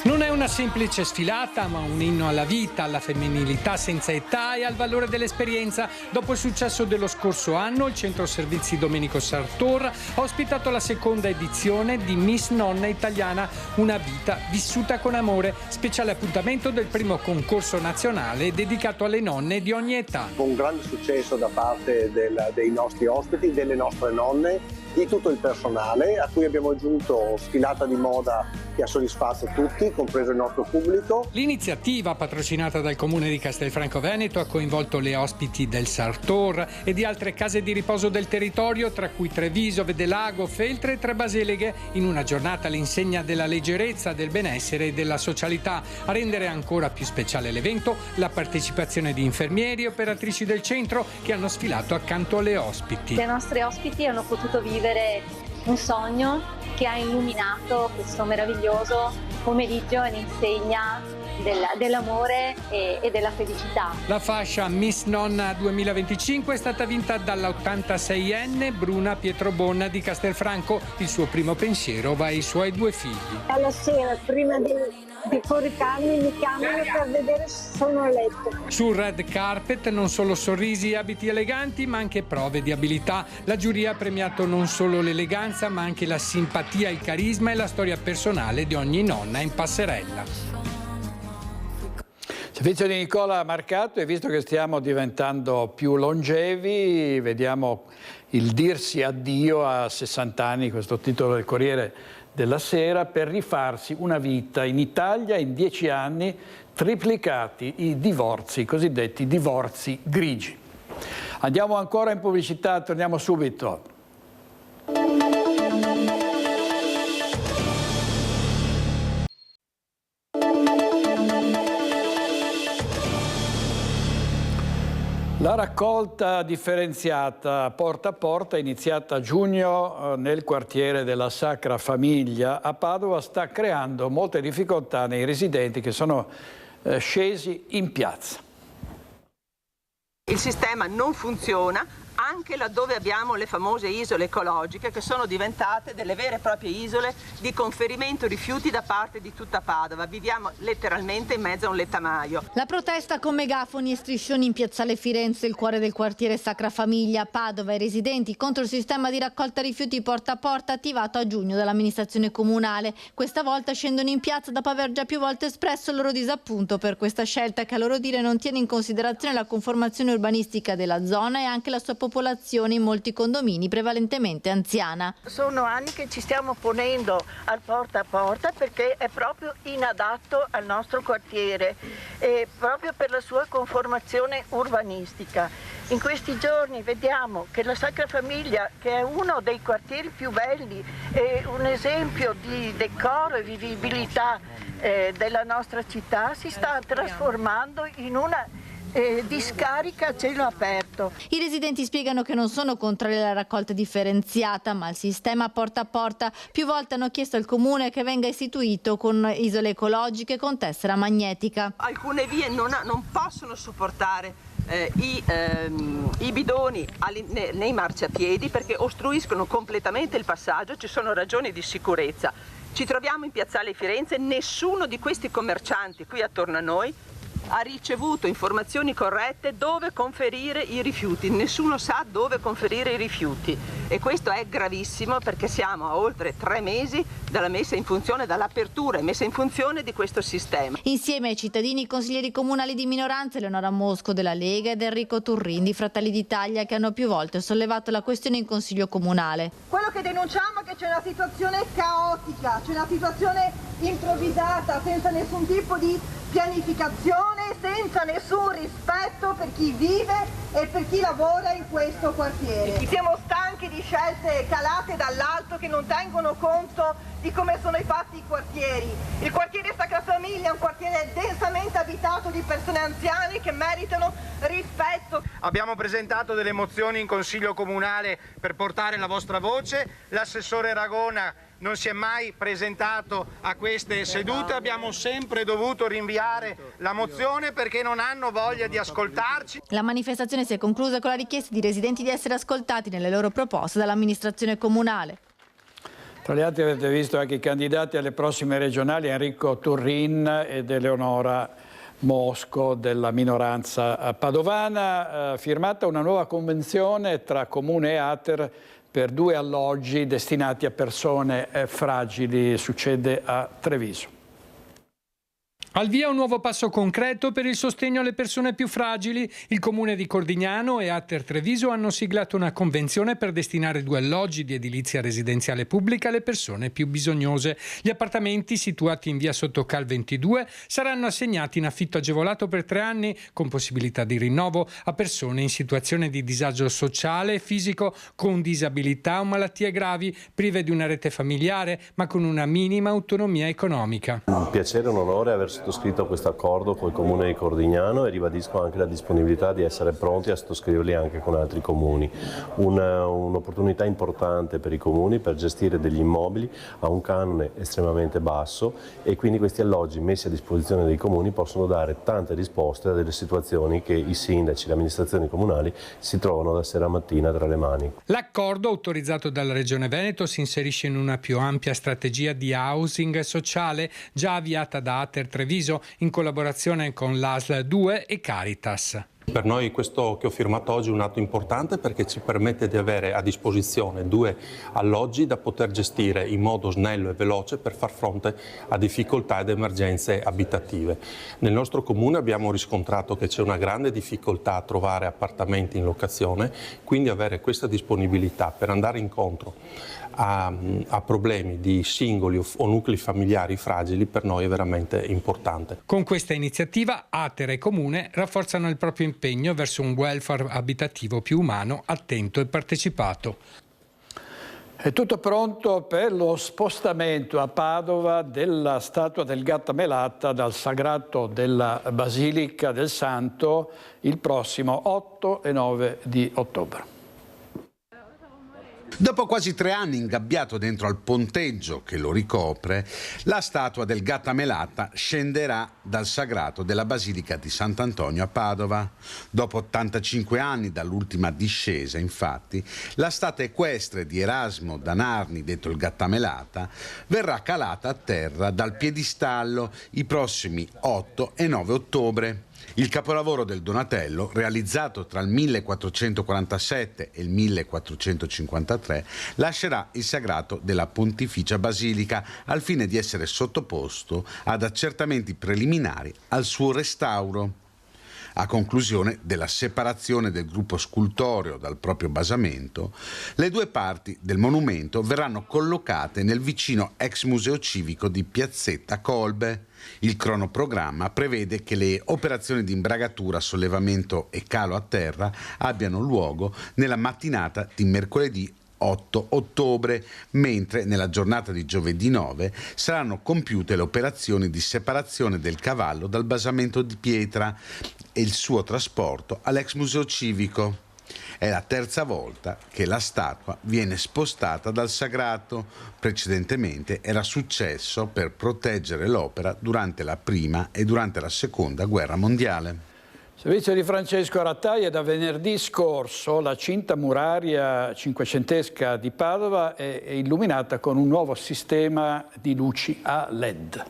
Non è una semplice sfilata, ma un inno alla vita, alla femminilità senza età e al valore dell'esperienza. Dopo il successo dello scorso anno, il Centro Servizi Domenico Sartor ha ospitato la seconda edizione di Miss Nonna Italiana, una vita vissuta con amore, speciale appuntamento del primo concorso nazionale dedicato alle nonne di ogni età. Un grande successo da parte dei nostri ospiti, delle nostre nonne, di tutto il personale, a cui abbiamo aggiunto sfilata di moda che ha soddisfatto tutti, compreso il nostro pubblico. L'iniziativa, patrocinata dal Comune di Castelfranco Veneto, ha coinvolto le ospiti del Sartor e di altre case di riposo del territorio, tra cui Treviso, Vedelago, Feltre e Tre Baseleghe, in una giornata all'insegna della leggerezza, del benessere e della socialità. A rendere ancora più speciale l'evento, la partecipazione di infermieri e operatrici del centro che hanno sfilato accanto alle ospiti. Le nostre ospiti hanno potuto vivere un sogno che ha illuminato questo meraviglioso pomeriggio all'insegna dell'amore e della felicità. La fascia Miss Nonna 2025 è stata vinta dalla 86enne Bruna Pietrobonna di Castelfranco. Il suo primo pensiero va ai suoi 2 figli. Alla sera, prima di coricarmi, mi chiamano per vedere se sono a letto. Sul red carpet non solo sorrisi e abiti eleganti, ma anche prove di abilità. La giuria ha premiato non solo l'eleganza, ma anche la simpatia, il carisma e la storia personale di ogni nonna in passerella. Servizio di Nicola Marcato, e visto che stiamo diventando più longevi, vediamo il dirsi addio a 60 anni, questo titolo del Corriere della Sera, per rifarsi una vita. In Italia in 10 anni triplicati i divorzi, i cosiddetti divorzi grigi. Andiamo ancora in pubblicità, torniamo subito. La raccolta differenziata porta a porta, iniziata a giugno nel quartiere della Sacra Famiglia a Padova, sta creando molte difficoltà nei residenti che sono scesi in piazza. Il sistema non funziona anche laddove abbiamo le famose isole ecologiche, che sono diventate delle vere e proprie isole di conferimento rifiuti da parte di tutta Padova. Viviamo letteralmente in mezzo a un lettamaio. La protesta con megafoni e striscioni in piazzale Firenze, il cuore del quartiere Sacra Famiglia, Padova, e residenti contro il sistema di raccolta rifiuti porta a porta attivato a giugno dall'amministrazione comunale. Questa volta scendono in piazza dopo aver già più volte espresso il loro disappunto per questa scelta che a loro dire non tiene in considerazione la conformazione urbanistica della zona e anche la sua popolazione in molti condomini prevalentemente anziana. Sono anni che ci stiamo ponendo al porta a porta perché è proprio inadatto al nostro quartiere e proprio per la sua conformazione urbanistica. In questi giorni vediamo che la Sacra Famiglia, che è uno dei quartieri più belli e un esempio di decoro e vivibilità della nostra città, si sta trasformando in una discarica a cielo aperto. I residenti spiegano che non sono contrari alla raccolta differenziata, ma al sistema porta a porta. Più volte hanno chiesto al comune che venga istituito con isole ecologiche con tessera magnetica. Alcune vie non possono supportare i bidoni nei marciapiedi perché ostruiscono completamente il passaggio, ci sono ragioni di sicurezza. Ci troviamo in piazzale Firenze, nessuno di questi commercianti qui attorno a noi ha ricevuto informazioni corrette dove conferire i rifiuti, nessuno sa dove conferire i rifiuti e questo è gravissimo perché siamo a oltre 3 mesi dalla messa in funzione, dall'apertura e messa in funzione di questo sistema. Insieme ai cittadini, i consiglieri comunali di minoranza Eleonora Mosco della Lega ed Enrico Turrin di Fratelli d'Italia, che hanno più volte sollevato la questione in consiglio comunale. Quello che denunciamo è che c'è una situazione caotica, c'è una situazione improvvisata, senza nessun tipo di pianificazione, senza nessun rispetto per chi vive e per chi lavora in questo quartiere. Siamo stanchi di scelte calate dall'alto che non tengono conto di come sono i fatti i quartieri. Il quartiere Sacra Famiglia è un quartiere densamente abitato di persone anziane che meritano rispetto. Abbiamo presentato delle mozioni in Consiglio Comunale per portare la vostra voce, l'assessore Ragona non si è mai presentato a queste sedute, abbiamo sempre dovuto rinviare la mozione perché non hanno voglia di ascoltarci. La manifestazione si è conclusa con la richiesta di residenti di essere ascoltati nelle loro proposte dall'amministrazione comunale. Tra gli altri avete visto anche i candidati alle prossime regionali, Enrico Turrin ed Eleonora Mosco della minoranza padovana, firmata una nuova convenzione tra Comune e Ater per 2 alloggi destinati a persone fragili, succede a Treviso. Al via un nuovo passo concreto per il sostegno alle persone più fragili. Il comune di Cordignano e Atter Treviso hanno siglato una convenzione per destinare 2 alloggi di edilizia residenziale pubblica alle persone più bisognose. Gli appartamenti situati in via Sottocal 22 saranno assegnati in affitto agevolato per 3 anni con possibilità di rinnovo a persone in situazione di disagio sociale e fisico, con disabilità o malattie gravi, prive di una rete familiare ma con una minima autonomia economica. Un piacere e un onore aver sottoscritto questo accordo col Comune di Cordignano e ribadisco anche la disponibilità di essere pronti a sottoscriverli anche con altri comuni. Un'opportunità importante per i comuni per gestire degli immobili a un canone estremamente basso, e quindi questi alloggi messi a disposizione dei comuni possono dare tante risposte a delle situazioni che i sindaci e le amministrazioni comunali si trovano da sera a mattina tra le mani. L'accordo, autorizzato dalla Regione Veneto, si inserisce in una più ampia strategia di housing sociale già avviata da Atter Treviso in collaborazione con l'ASL 2 e Caritas. Per noi questo che ho firmato oggi è un atto importante perché ci permette di avere a disposizione 2 alloggi da poter gestire in modo snello e veloce per far fronte a difficoltà ed emergenze abitative. Nel nostro comune abbiamo riscontrato che c'è una grande difficoltà a trovare appartamenti in locazione, quindi avere questa disponibilità per andare incontro a problemi di singoli o nuclei familiari fragili per noi è veramente importante. Con questa iniziativa Atter e Comune rafforzano il proprio impegno verso un welfare abitativo più umano, attento e partecipato. È tutto pronto per lo spostamento a Padova della statua del Gattamelata dal sagrato della Basilica del Santo il prossimo 8 e 9 di ottobre. Dopo quasi 3 anni ingabbiato dentro al ponteggio che lo ricopre, la statua del Gattamelata scenderà dal sagrato della Basilica di Sant'Antonio a Padova. Dopo 85 anni dall'ultima discesa, infatti, la statua equestre di Erasmo da Narni, detto il Gattamelata, verrà calata a terra dal piedistallo i prossimi 8 e 9 ottobre. Il capolavoro del Donatello, realizzato tra il 1447 e il 1453, lascerà il sagrato della Pontificia Basilica al fine di essere sottoposto ad accertamenti preliminari al suo restauro. A conclusione della separazione del gruppo scultoreo dal proprio basamento, le 2 parti del monumento verranno collocate nel vicino ex museo civico di Piazzetta Colbe. Il cronoprogramma prevede che le operazioni di imbragatura, sollevamento e calo a terra abbiano luogo nella mattinata di mercoledì 8 ottobre, mentre nella giornata di giovedì 9 saranno compiute le operazioni di separazione del cavallo dal basamento di pietra e il suo trasporto all'ex museo civico. È la 3ª volta che la statua viene spostata dal sagrato. Precedentemente era successo per proteggere l'opera durante la Prima e durante la Seconda Guerra Mondiale. Servizio di Francesco Rattaglia. Da venerdì scorso la cinta muraria cinquecentesca di Padova è illuminata con un nuovo sistema di luci a LED.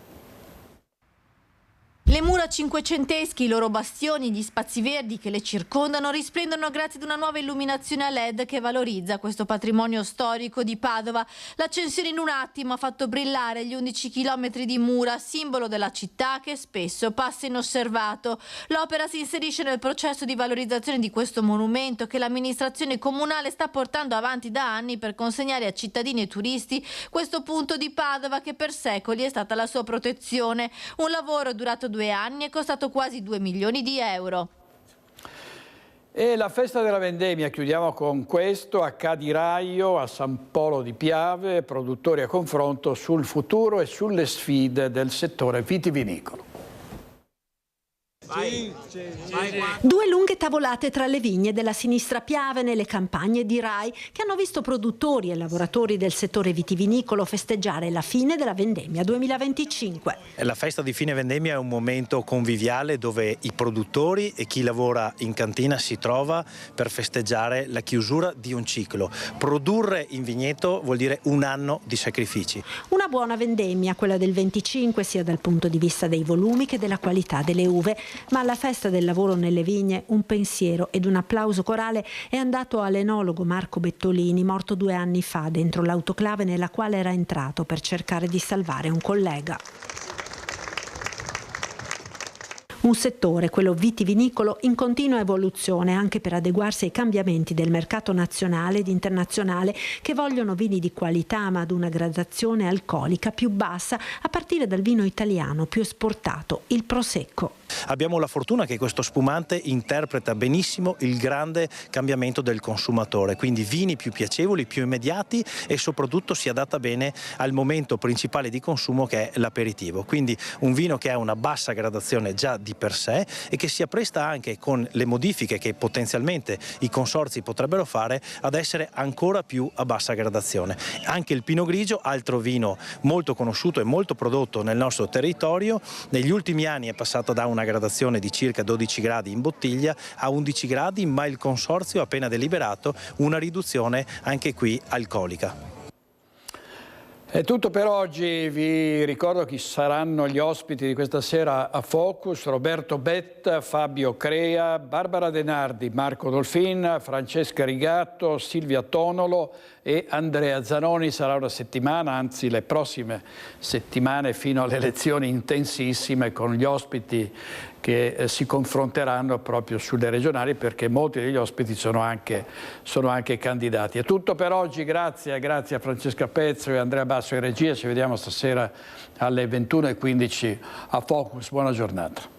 Le mura cinquecenteschi, i loro bastioni, gli spazi verdi che le circondano risplendono grazie ad una nuova illuminazione a LED che valorizza questo patrimonio storico di Padova. L'accensione in un attimo ha fatto brillare gli 11 chilometri di mura, simbolo della città che spesso passa inosservato. L'opera si inserisce nel processo di valorizzazione di questo monumento che l'amministrazione comunale sta portando avanti da anni per consegnare a cittadini e turisti questo punto di Padova che per secoli è stata la sua protezione. Un lavoro durato 2 anni è costato quasi 2 milioni di euro. E la festa della vendemmia, chiudiamo con questo, a Cadiraio, a San Polo di Piave, produttori a confronto sul futuro e sulle sfide del settore vitivinicolo. 2 lunghe tavolate tra le vigne della sinistra Piave nelle campagne di Rai che hanno visto produttori e lavoratori del settore vitivinicolo festeggiare la fine della vendemmia 2025. La festa di fine vendemmia è un momento conviviale dove i produttori e chi lavora in cantina si trova per festeggiare la chiusura di un ciclo. Produrre in vigneto vuol dire un anno di sacrifici. Una buona vendemmia, quella del 25, sia dal punto di vista dei volumi che della qualità delle uve. Ma alla festa del lavoro nelle vigne un pensiero ed un applauso corale è andato all'enologo Marco Bettolini, morto 2 anni fa dentro l'autoclave nella quale era entrato per cercare di salvare un collega. Un settore, quello vitivinicolo, in continua evoluzione anche per adeguarsi ai cambiamenti del mercato nazionale ed internazionale che vogliono vini di qualità ma ad una gradazione alcolica più bassa, a partire dal vino italiano più esportato, il Prosecco. Abbiamo la fortuna che questo spumante interpreta benissimo il grande cambiamento del consumatore, quindi vini più piacevoli, più immediati e soprattutto si adatta bene al momento principale di consumo che è l'aperitivo. Quindi un vino che ha una bassa gradazione già di per sé e che si appresta anche con le modifiche che potenzialmente i consorzi potrebbero fare ad essere ancora più a bassa gradazione. Anche il Pinot Grigio, altro vino molto conosciuto e molto prodotto nel nostro territorio, negli ultimi anni è passato da una gradazione di circa 12 gradi in bottiglia a 11 gradi, ma il consorzio ha appena deliberato una riduzione anche qui alcolica. È tutto per oggi, vi ricordo chi saranno gli ospiti di questa sera a Focus: Roberto Betta, Fabio Crea, Barbara Denardi, Marco Dolfin, Francesca Rigatto, Silvia Tonolo e Andrea Zanoni. Sarà una settimana, anzi le prossime settimane fino alle elezioni, intensissime, con gli ospiti che si confronteranno proprio sulle regionali, perché molti degli ospiti sono anche candidati. È tutto per oggi, grazie a Francesca Pezzo e Andrea Basso in regia. Ci vediamo stasera alle 21:15 a Focus. Buona giornata.